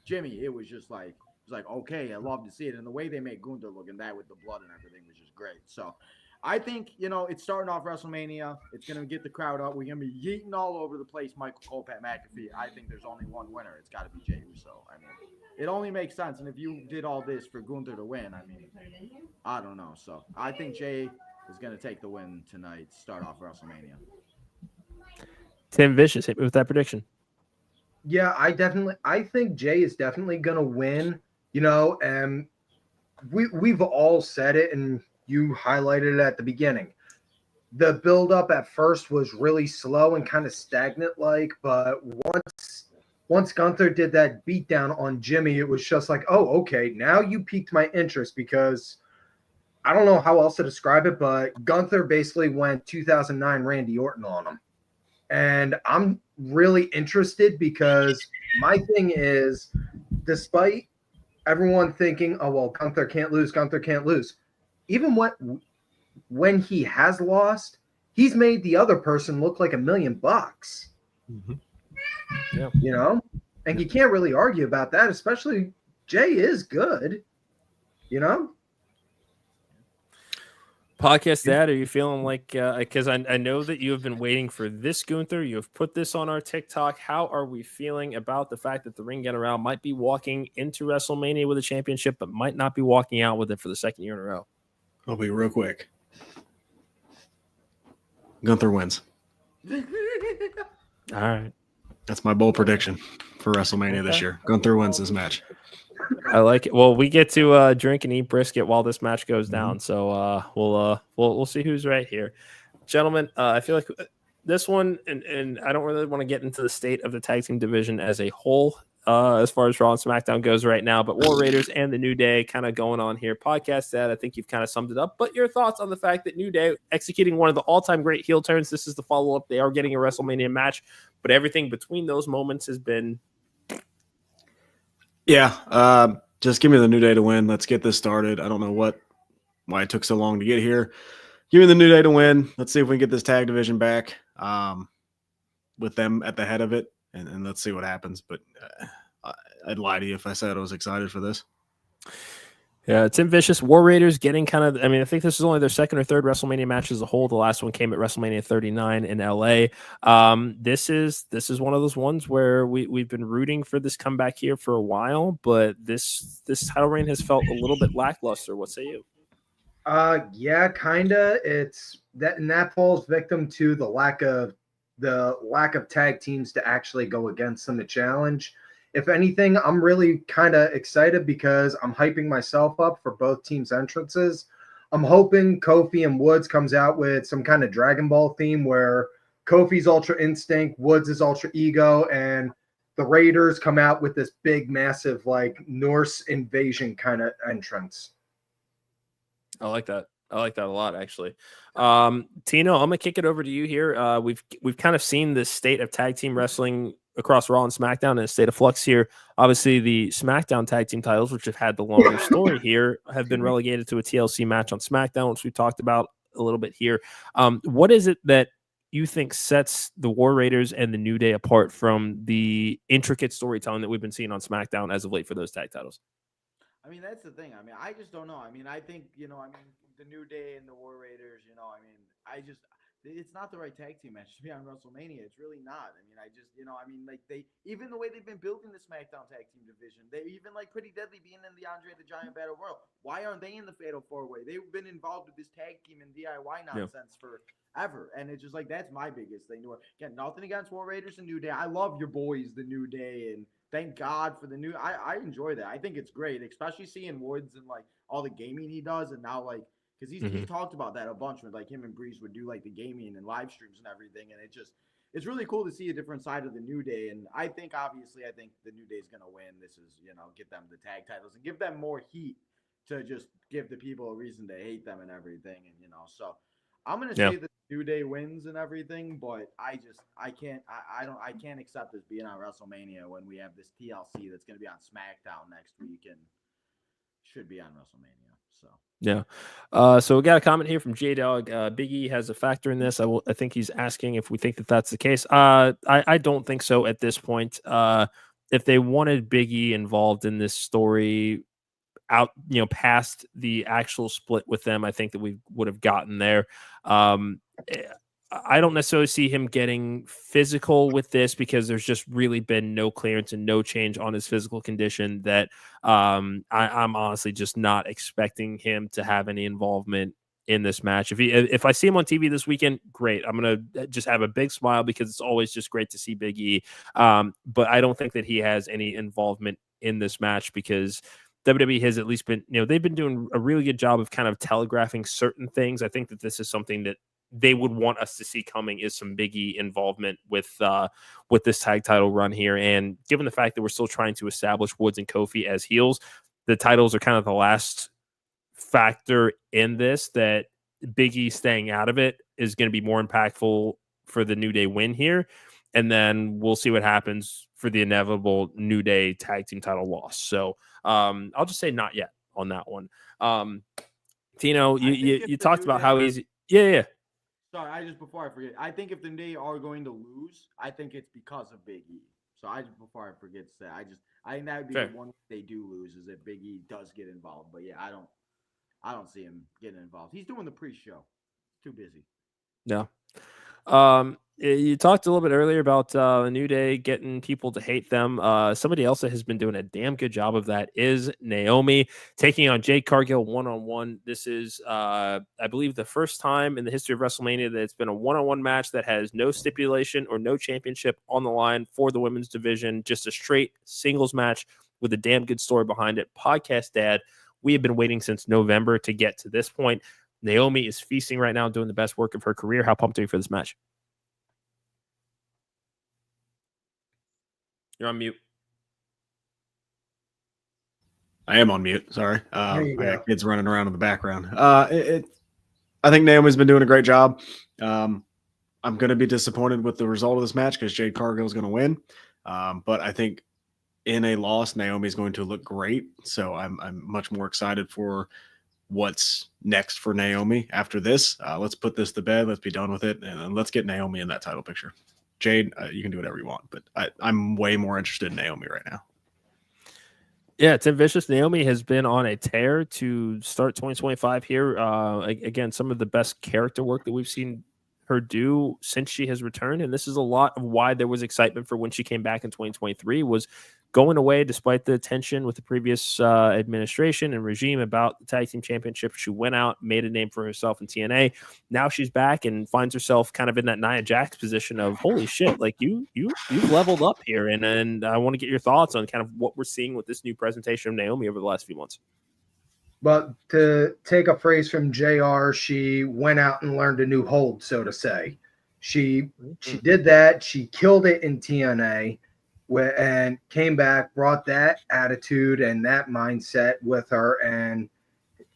Jimmy, it was just like, okay, I love to see it. And the way they made Gunther look in that with the blood and everything was just great. So I think, it's starting off WrestleMania. It's going to get the crowd up. We're going to be yeeting all over the place, Michael Cole, Pat McAfee. I think there's only one winner. It's got to be Jey Uso. I mean, it only makes sense. And if you did all this for Gunther to win, I mean, I don't know. So I think Jey is going to take the win tonight, start off WrestleMania. Tim Vicious, hit me with that prediction. Yeah, I think Jay is definitely gonna win, and we've all said it and you highlighted it at the beginning. The build up at first was really slow and kind of stagnant like, but once Gunther did that beatdown on Jimmy, it was just like, oh, okay, now you piqued my interest because I don't know how else to describe it, but Gunther basically went 2009 Randy Orton on him. And I'm really interested because my thing is, despite everyone thinking, oh, well, Gunther can't lose, even when he has lost, he's made the other person look like $1,000,000. Yeah. And you can't really argue about that, especially Jay is good, you know? Podcast Dad, are you feeling like, because I know that you have been waiting for this, Gunther. You have put this on our TikTok. How are we feeling about the fact that the Ring General might be walking into WrestleMania with a championship, but might not be walking out with it for the second year in a row? I'll be real quick. Gunther wins. All right. That's my bold prediction for WrestleMania this year. Gunther wins this match. I like it. Well, we get to drink and eat brisket while this match goes down, so we'll see who's right here, gentlemen. I feel like this one, and I don't really want to get into the state of the tag team division as a whole, as far as Raw and SmackDown goes right now. But War Raiders and the New Day kind of going on here. Podcast Dad, I think you've kind of summed it up. But your thoughts on the fact that New Day executing one of the all-time great heel turns. This is the follow-up. They are getting a WrestleMania match, but everything between those moments has been. Yeah, just give me the New Day to win. Let's get this started. I don't know why it took so long to get here. Give me the New Day to win. Let's see if we can get this tag division back with them at the head of it, and let's see what happens. But I'd lie to you if I said I was excited for this. Yeah, Tim Vicious, War Raiders getting kind of, I mean, I think this is only their second or third WrestleMania match as a whole. The last one came at WrestleMania 39 in LA. This is one of those ones where we've been rooting for this comeback here for a while, but this title reign has felt a little bit lackluster. What say you? Yeah, kinda. It's that, and that falls victim to the lack of tag teams to actually go against them to challenge. If anything, I'm really kind of excited because I'm hyping myself up for both teams' entrances. I'm hoping Kofi and Woods comes out with some kind of Dragon Ball theme where Kofi's Ultra Instinct, Woods is Ultra Ego, and the Raiders come out with this big, massive, like Norse invasion kind of entrance. I like that. I like that a lot, actually. Tino, I'm gonna kick it over to you here. We've kind of seen the state of tag team wrestling across Raw and SmackDown in a state of flux here. Obviously, the SmackDown tag team titles, which have had the longer story here, have been relegated to a TLC match on SmackDown, which we talked about a little bit here. What is it that you think sets the War Raiders and the New Day apart from the intricate storytelling that we've been seeing on SmackDown as of late for those tag titles? I mean, that's the thing. I mean, I just don't know. I mean, I think, the New Day and the War Raiders, it's not the right tag team match to be on WrestleMania. It's really not. I mean, even the way they've been building the SmackDown tag team division, they even like Pretty Deadly being in the Andre the Giant Battle Royal. Why aren't they in the Fatal 4-Way? They've been involved with this tag team and DIY nonsense forever. And it's just like, that's my biggest thing. Again, nothing against War Raiders and New Day. I love your boys, the New Day, and thank God for the new. I enjoy that. I think it's great, especially seeing Woods and like all the gaming he does, and now like because he's talked about that a bunch with like him and Breeze would do like the gaming and live streams and everything, and it's really cool to see a different side of the New Day. And I think the New Day is gonna win. This is get them the tag titles and give them more heat to just give the people a reason to hate them and everything, and so. I'm gonna say the New Day wins and everything, but I can't accept this being on WrestleMania when we have this TLC that's gonna be on SmackDown next week and should be on WrestleMania. So yeah. So we got a comment here from J Dog. Big E has a factor in this. I think he's asking if we think that that's the case. I don't think so at this point. If they wanted Big E involved in this story, out past the actual split with them, I think that we would have gotten there. I don't necessarily see him getting physical with this because there's just really been no clearance and no change on his physical condition that I'm honestly just not expecting him to have any involvement in this match. If I see him on TV this weekend, great. I'm gonna just have a big smile because it's always just great to see Big E. But I don't think that he has any involvement in this match because WWE has at least been, they've been doing a really good job of kind of telegraphing certain things. I think that this is something that they would want us to see coming, is some Big E involvement with this tag title run here. And given the fact that we're still trying to establish Woods and Kofi as heels, the titles are kind of the last factor in this, that Big E staying out of it is going to be more impactful for the New Day win here. And then we'll see what happens for the inevitable New Day tag team title loss. So I'll just say not yet on that one. Tino, you talked about how easy. Yeah. Sorry, before I forget, I think if the New Day are going to lose, I think it's because of Big E. So before I forget to say, I think that would be Fair. the one they do lose, is if Big E does get involved. But yeah, I don't see him getting involved. He's doing the pre-show. Too busy. Yeah. You talked a little bit earlier about the New Day getting people to hate them. Somebody else that has been doing a damn good job of that is Naomi, taking on Jade Cargill one-on-one. This is, I believe, the first time in the history of WrestleMania that it's been a one-on-one match that has no stipulation or no championship on the line for the women's division. Just a straight singles match with a damn good story behind it. Podcast Dad, we have been waiting since November to get to this point. Naomi is feasting right now, doing the best work of her career. How pumped are you for this match? You're on mute. I am on mute. Sorry. There you I go. got kids running around in the background. I think Naomi's been doing a great job. I'm going to be disappointed with the result of this match because Jade Cargill is going to win. But I think in a loss, Naomi's going to look great. So I'm much more excited for what's next for Naomi after this. Let's put this to bed. Let's be done with it. And let's get Naomi in that title picture. Jade, you can do whatever you want, but I'm way more interested in Naomi right now. Yeah, Tim Vicious. Naomi has been on a tear to start 2025 here. Again, some of the best character work that we've seen her do since she has returned. And this is a lot of why there was excitement for when she came back in 2023, was going away despite the tension with the previous administration and regime about the tag team championship. She went out, made a name for herself in TNA. Now she's back and finds herself kind of in that Nia Jax position of, holy shit, like you've leveled up here. And I want to get your thoughts on kind of what we're seeing with this new presentation of Naomi over the last few months. But to take a phrase from JR, she went out and learned a new hold, so to say. She did that. She killed it in TNA and came back, brought that attitude and that mindset with her and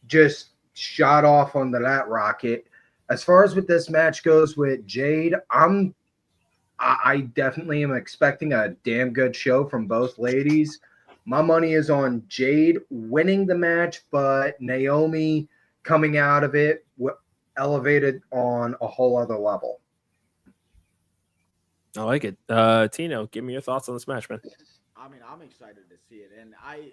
just shot off onto that rocket. As far as with this match goes with Jade, I definitely am expecting a damn good show from both ladies. My money is on Jade winning the match, but Naomi coming out of it elevated on a whole other level. I like it. Tino, give me your thoughts on this match, man. I mean, I'm excited to see it, and I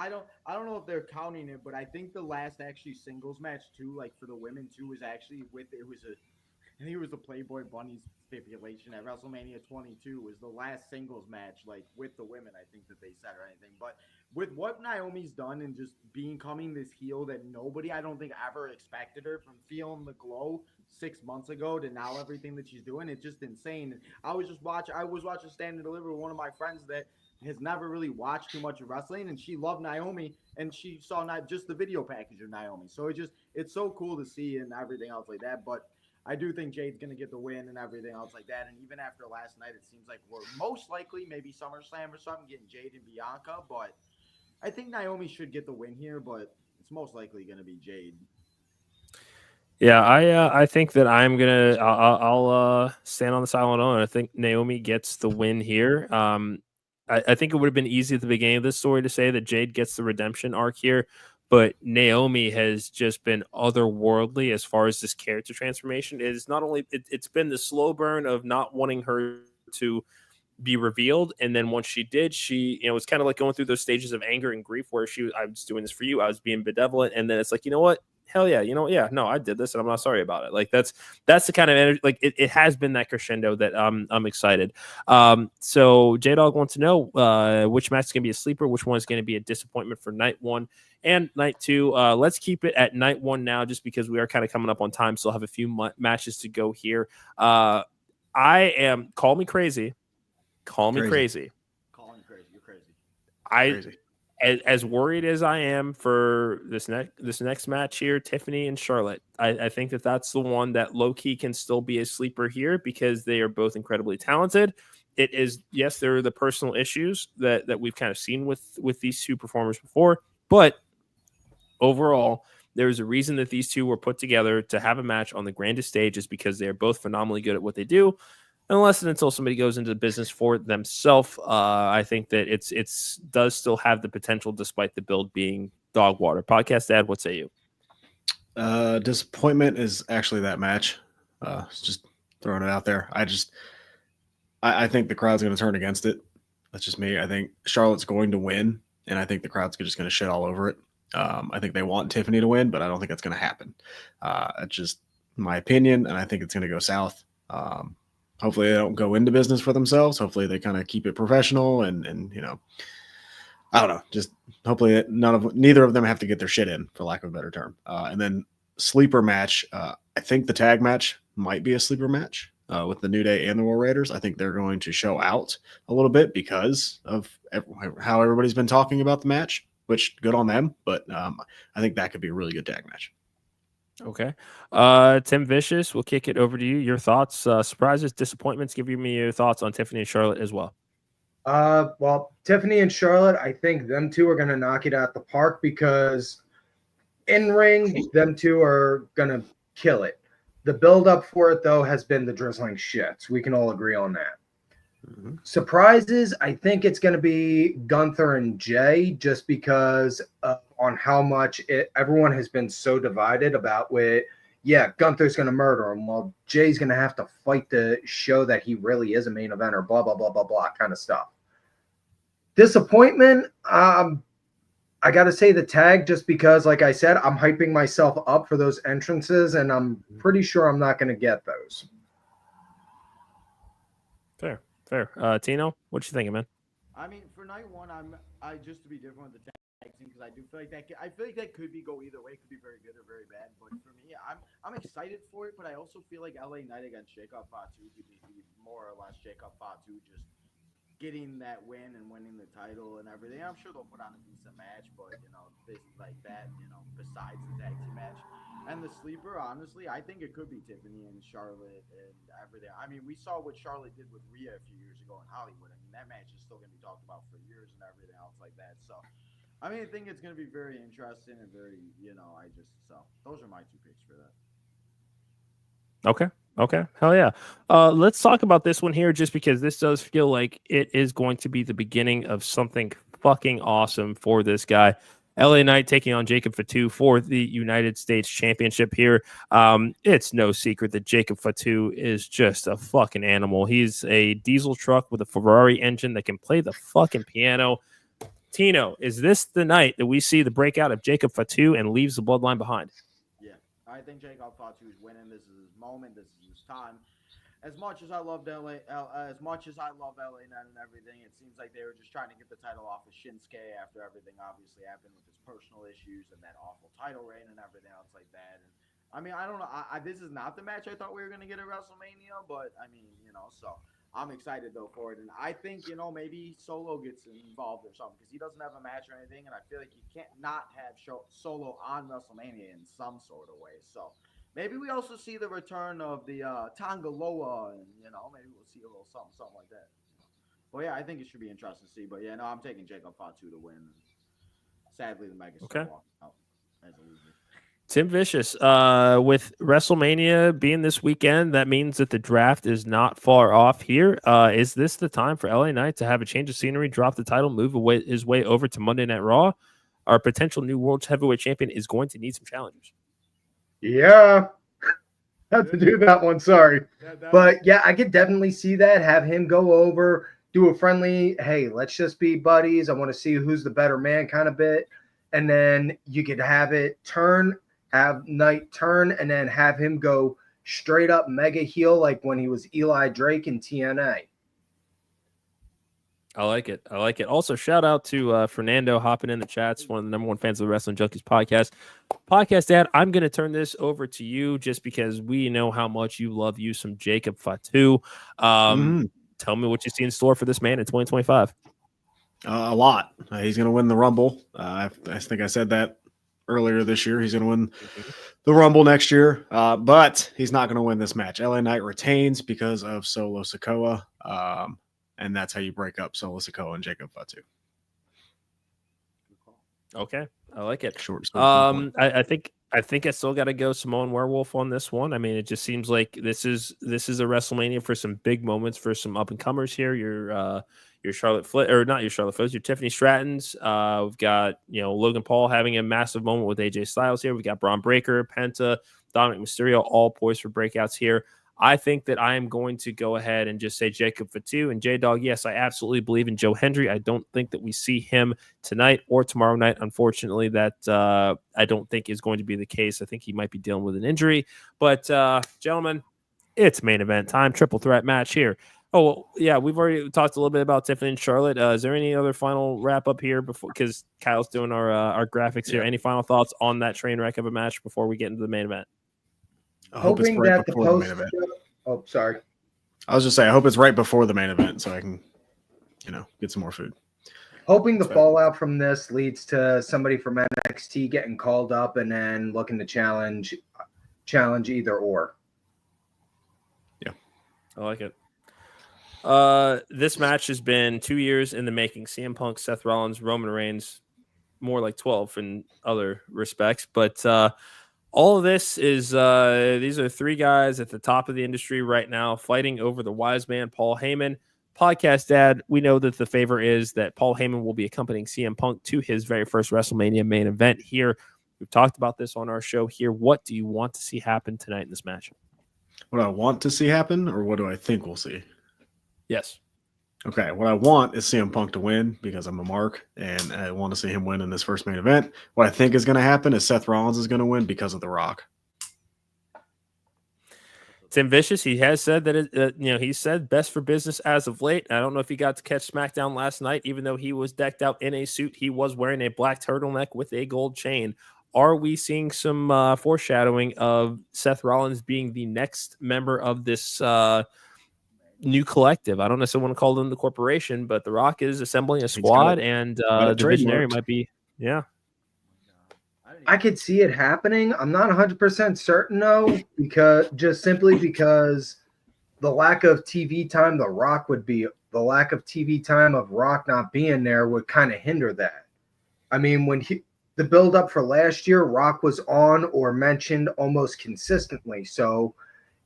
don't know if they're counting it, but I think the last actually singles match too, like for the women too, was actually I think it was the Playboy Bunny stipulation at WrestleMania 22 was the last singles match, like with the women, I think that they said or anything. But with what Naomi's done and just becoming this heel that nobody, I don't think, ever expected her, from feeling the glow 6 months ago to now everything that she's doing, it's just insane. I was watching Stand and Deliver with one of my friends that has never really watched too much of wrestling, and she loved Naomi, and she saw not just the video package of Naomi. So it's so cool to see and everything else like that. But I do think Jade's going to get the win and everything else like that. And even after last night, it seems like we're most likely maybe SummerSlam or something getting Jade and Bianca. But I think Naomi should get the win here, but it's most likely going to be Jade. Yeah, I think that I'll stand on the silent own. I think Naomi gets the win here. I think it would have been easy at the beginning of this story to say that Jade gets the redemption arc here, but Naomi has just been otherworldly as far as this character transformation. It is not only it's been the slow burn of not wanting her to be revealed, and then once she did, she was kind of like going through those stages of anger and grief where I was doing this for you, I was being benevolent, and then it's like, you know what? hell yeah, yeah, no, I did this and I'm not sorry about it. Like that's the kind of energy, like it has been that crescendo that I'm excited. So J-Dog wants to know which match is going to be a sleeper, which one is going to be a disappointment for night 1 and night 2. Let's keep it at night 1 now, just because we are kind of coming up on time. Still have a few matches to go here. Call me crazy. Call me crazy. Calling crazy. You're crazy. Crazy. As worried as I am for this next match here, Tiffany and Charlotte, I think that's the one that low key can still be a sleeper here, because they are both incredibly talented. It is, yes, there are the personal issues that we've kind of seen with these two performers before, but overall, there's a reason that these two were put together to have a match on the grandest stage, is because they are both phenomenally good at what they do. Unless and until somebody goes into the business for themselves, I think that it's does still have the potential, despite the build being dog water. Podcast Dad, what say you? Disappointment is actually that match. Just throwing it out there. I think the crowd's going to turn against it. That's just me. I think Charlotte's going to win, and I think the crowd's just going to shit all over it. I think they want Tiffany to win, but I don't think it's going to happen. It's just my opinion, and I think it's going to go south. Hopefully they don't go into business for themselves. Hopefully they kind of keep it professional and I don't know. Just hopefully neither of them have to get their shit in, for lack of a better term. And then sleeper match. I think the tag match might be a sleeper match with the New Day and the War Raiders. I think they're going to show out a little bit because of how everybody's been talking about the match, which good on them. But I think that could be a really good tag match. Okay. Tim Vicious, we'll kick it over to you. Your thoughts, surprises, disappointments. Give me your thoughts on Tiffany and Charlotte as well. Well, Tiffany and Charlotte, I think them two are going to knock it out the park, because in ring, them two are going to kill it. The build up for it, though, has been the drizzling shits. We can all agree on that. Mm-hmm. Surprises, I think it's going to be Gunther and Jay, just because on how much everyone has been so divided about Gunther's going to murder him. Well, Jay's going to have to fight to show that he really is a main eventer, blah, blah, blah, blah, blah, kind of stuff. Disappointment, I got to say the tag, just because, like I said, I'm hyping myself up for those entrances, and I'm pretty sure I'm not going to get those. Fair. Tino, what you thinking, man? I mean, for night 1, I just to be different with the tag team, because I do feel like that could go either way. It could be very good or very bad. But for me, I'm excited for it. But I also feel like LA Knight against Jacob Fatu could be more or less Jacob Fatu just getting that win and winning the title and everything. I'm sure they'll put on a decent match, but things like that, besides the tag team match. And the sleeper, honestly, I think it could be Tiffany and Charlotte and everything. I mean, we saw what Charlotte did with Rhea a few years ago in Hollywood. I mean, that match is still going to be talked about for years and everything else like that. So, I mean, I think it's going to be very interesting and very, so those are my 2 picks for that. Okay. Hell yeah. Let's talk about this one here, just because this does feel like it is going to be the beginning of something fucking awesome for this guy. LA Knight taking on Jacob Fatu for the United States Championship here. It's no secret that Jacob Fatu is just a fucking animal. He's a diesel truck with a Ferrari engine that can play the fucking piano. Tino, is this the night that we see the breakout of Jacob Fatu and leaves the bloodline behind? Yeah, I think Jacob Fatu is winning. This is his moment. This is his time. As much as I love LA Knight and everything, it seems like they were just trying to get the title off of Shinsuke after everything obviously happened with his personal issues and that awful title reign and everything else like that. And I mean, I don't know. This is not the match I thought we were going to get at WrestleMania, but I mean, so I'm excited though for it. And I think, maybe Solo gets involved or something, because he doesn't have a match or anything. And I feel like you can't not have Solo on WrestleMania in some sort of way. So maybe we also see the return of the Tangaloa, and maybe we'll see a little something like that. Well, yeah, I think it should be interesting to see. But yeah, no, I'm taking Jacob Fatu to win. Sadly, the Megastar walked out as a loser. Tim Vicious, with WrestleMania being this weekend, that means that the draft is not far off here. Is this the time for LA Knight to have a change of scenery, drop the title, move his way over to Monday Night Raw? Our potential new world heavyweight champion is going to need some challengers. Yeah, had to do that one. Sorry. But yeah, I could definitely see that. Have him go over, do a friendly, hey, let's just be buddies. I want to see who's the better man kind of bit. And then you could have it turn have Knight turn, and then have him go straight up mega heel like when he was Eli Drake in TNA. I like it. I like it. Also, shout out to Fernando hopping in the chats, one of the number one fans of the Wrestling Junkies podcast. Podcast Dad, I'm going to turn this over to you just because we know how much you love you some Jacob Fatu. Tell me what you see in store for this man in 2025. A lot. He's going to win the Rumble. I think I said that earlier this year. He's going to win the Rumble next year, but he's not going to win this match. LA Knight retains because of Solo Sikoa, and that's how you break up Solo Sikoa and Jacob Fatu. Okay, I like it. Short. I think I still got to go Samoan Werewolf on this one. I mean, it just seems like this is a WrestleMania for some big moments for some up and comers here. Your Charlotte or not your Charlotte Flair's, your Tiffany Stratton's. We've got Logan Paul having a massive moment with AJ Styles here. We got Braun Breaker, Penta, Dominic Mysterio, all poised for breakouts here. I think that I am going to go ahead and just say Jacob Fatu and J-Dog. Yes, I absolutely believe in Joe Hendry. I don't think that we see him tonight or tomorrow night. Unfortunately, that I don't think is going to be the case. I think he might be dealing with an injury. But, gentlemen, it's main event time. Triple threat match here. Oh, well, yeah, we've already talked a little bit about Tiffany and Charlotte. Is there any other final wrap up here before? Because Kyle's doing our graphics here. Any final thoughts on that train wreck of a match before we get into the main event? I hope it's right before the main event. Oh, sorry. I was just saying, I hope it's right before the main event so I can, get some more food. Hoping the fallout from this leads to somebody from NXT getting called up and then looking to challenge either or. Yeah, I like it. This match has been 2 years in the making. CM Punk, Seth Rollins, Roman Reigns, more like 12 in other respects, but all of this is these are three guys at the top of the industry right now fighting over the wise man, Paul Heyman. Podcast Dad, we know that the favor is that Paul Heyman will be accompanying CM Punk to his very first WrestleMania main event here. We've talked about this on our show here. What do you want to see happen tonight in this match? What do I want to see happen, or what do I think we'll see? Yes. Okay, what I want is CM Punk to win because I'm a mark, and I want to see him win in this first main event. What I think is going to happen is Seth Rollins is going to win because of The Rock. Tim Vicious, he has said that he said best for business as of late. I don't know if he got to catch SmackDown last night. Even though he was decked out in a suit, he was wearing a black turtleneck with a gold chain. Are we seeing some foreshadowing of Seth Rollins being the next member of this new collective? I don't necessarily want to call them the corporation, but The Rock is assembling a squad, and the Visionary might be. Yeah. I could see it happening. I'm not 100% certain though, because the lack of TV time the lack of TV time of Rock not being there would kind of hinder that. I mean, the build up for last year, Rock was on or mentioned almost consistently. So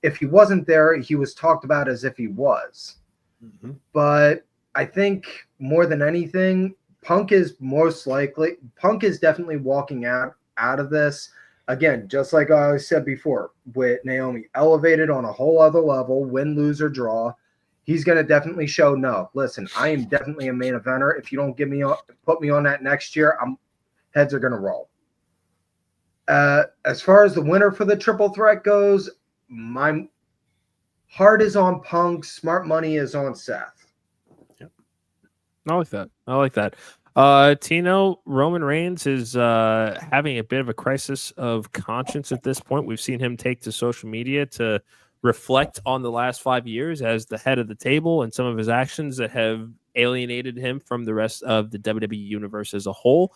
if he wasn't there, he was talked about as if he was. Mm-hmm. But I think more than anything, Punk is definitely walking out of this. Again, just like I said before, with Naomi elevated on a whole other level, win, lose, or draw, he's going to definitely show, no, listen, I am definitely a main eventer. If you don't put me on that next year, heads are going to roll. As far as the winner for the triple threat goes, my heart is on Punk. Smart money is on Seth. Yep. I like that. Tino, Roman Reigns is having a bit of a crisis of conscience at this point. We've seen him take to social media to reflect on the last 5 years as the head of the table and some of his actions that have alienated him from the rest of the WWE universe as a whole.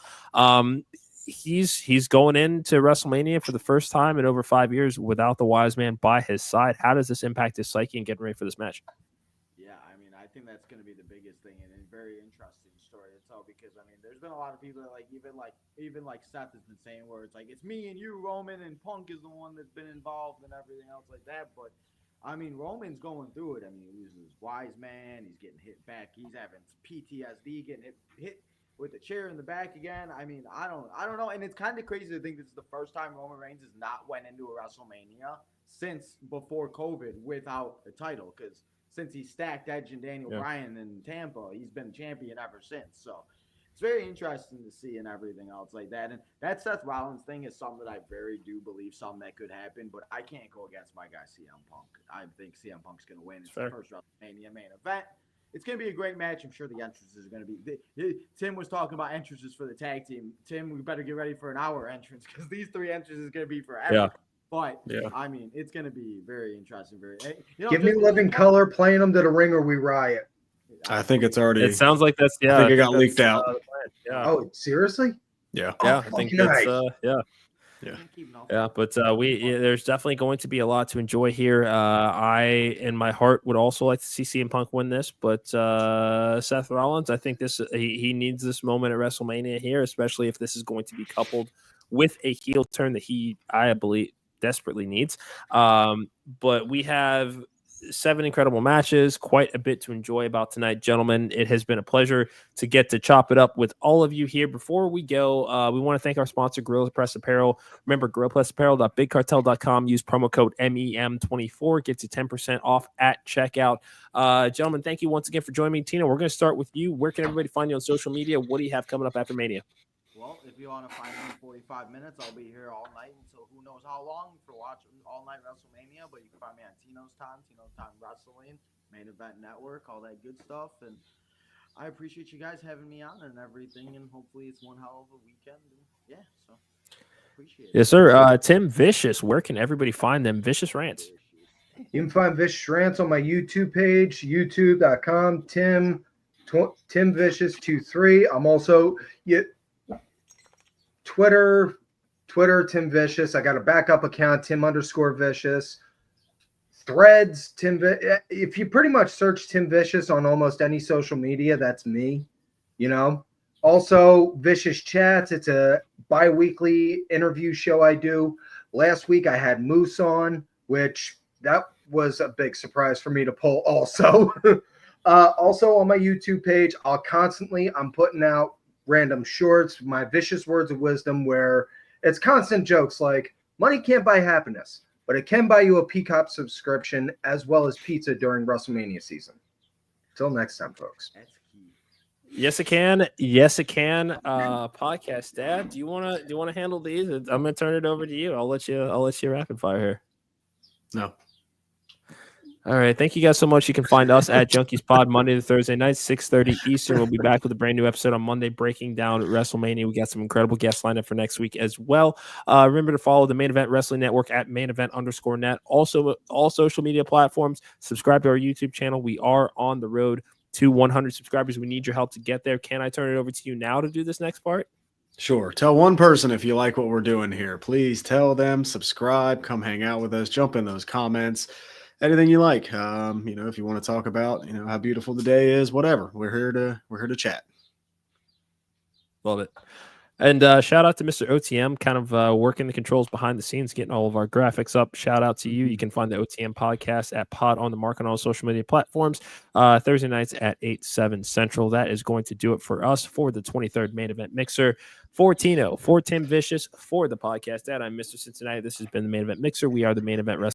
He's going into WrestleMania for the first time in over 5 years without the wise man by his side. How does this impact his psyche and getting ready for this match? Yeah, I mean, I think that's going to be the biggest thing and a very interesting story to tell because, I mean, there's been a lot of people that, even Seth has been saying where it's like, it's me and you, Roman, and Punk is the one that's been involved and everything else like that. But, I mean, Roman's going through it. I mean, he loses his wise man. He's getting hit back. He's having PTSD, getting hit with the chair in the back again. I mean, I don't know. And it's kind of crazy to think this is the first time Roman Reigns has not went into a WrestleMania since before COVID without a title. Because since he stacked Edge and Daniel Bryan in Tampa, he's been champion ever since. So it's very interesting to see and everything else like that. And that Seth Rollins thing is something that I very do believe something that could happen, but I can't go against my guy CM Punk. I think CM Punk's going to win. It's the first WrestleMania main event. It's going to be a great match. I'm sure the entrances are going to be. Tim was talking about entrances for the tag team. Tim, we better get ready for an hour entrance because these 3 entrances are going to be forever. Yeah. But I mean, it's going to be very interesting. Give me Living Color playing them to the ring or we riot. I think it's already. It sounds like that's I think it got leaked out. Oh, seriously? Yeah. Yeah, I think nice. that's Yeah, but there's definitely going to be a lot to enjoy here. I, in my heart, would also like to see CM Punk win this, but Seth Rollins, I think he needs this moment at WrestleMania here, especially if this is going to be coupled with a heel turn that I believe, desperately needs. But we have 7 incredible matches, quite a bit to enjoy about tonight, gentlemen. It has been a pleasure to get to chop it up with all of you here. Before we go, we want to thank our sponsor, Gorilla Press Apparel. Remember, GorillaPressApparel.BigCartel.com. Use promo code MEM24. Gets you 10% off at checkout. Gentlemen, thank you once again for joining me. Tino, we're going to start with you. Where can everybody find you on social media? What do you have coming up after Mania? Well, if you want to find me in 45 minutes, I'll be here all night until who knows how long for watching All Night WrestleMania. But you can find me on Tino's Time Wrestling, Main Event Network, all that good stuff. And I appreciate you guys having me on and everything. And hopefully it's one hell of a weekend. And so appreciate it. Yes, sir. Tim Vicious, where can everybody find them? Vicious Rants. You can find Vicious Rants on my YouTube page, youtube.com, Tim Vicious23. I'm also Twitter, Tim Vicious. I got a backup account, Tim_Vicious. Threads, if you pretty much search Tim Vicious on almost any social media, that's me, Also, Vicious Chats. It's a bi-weekly interview show I do. Last week I had Moose on, which that was a big surprise for me to pull also. Also on my YouTube page, I'm putting out random shorts, my vicious words of wisdom, where it's constant jokes like money can't buy happiness, but it can buy you a Peacock subscription as well as pizza during WrestleMania season. Till next time, folks. Yes, it can. Yes, it can. Podcast Dad, do you want to handle these? I'm gonna turn it over to you. I'll let you rapid fire here. No. All right. Thank you guys so much. You can find us at Junkies Pod Monday to Thursday night, 6:30 Eastern. We'll be back with a brand new episode on Monday, breaking down WrestleMania. We got some incredible guests lined up for next week as well. Remember to follow the Main Event Wrestling Network at mainevent_net. Also, all social media platforms. Subscribe to our YouTube channel. We are on the road to 100 subscribers. We need your help to get there. Can I turn it over to you now to do this next part? Sure. Tell one person if you like what we're doing here. Please tell them, subscribe, come hang out with us, jump in those comments. Anything you like, if you want to talk about, how beautiful the day is, whatever. We're here to chat. Love it. And shout out to Mr. OTM, kind of working the controls behind the scenes, getting all of our graphics up. Shout out to you. You can find the OTM podcast at Pod on the Mark on all social media platforms. Thursday nights at 8/7 Central. That is going to do it for us for the 23rd Main Event Mixer. For Tino, for Tim Vicious, for the podcast. I'm Mr. Cincinnati. This has been the Main Event Mixer. We are the Main Event Wrestling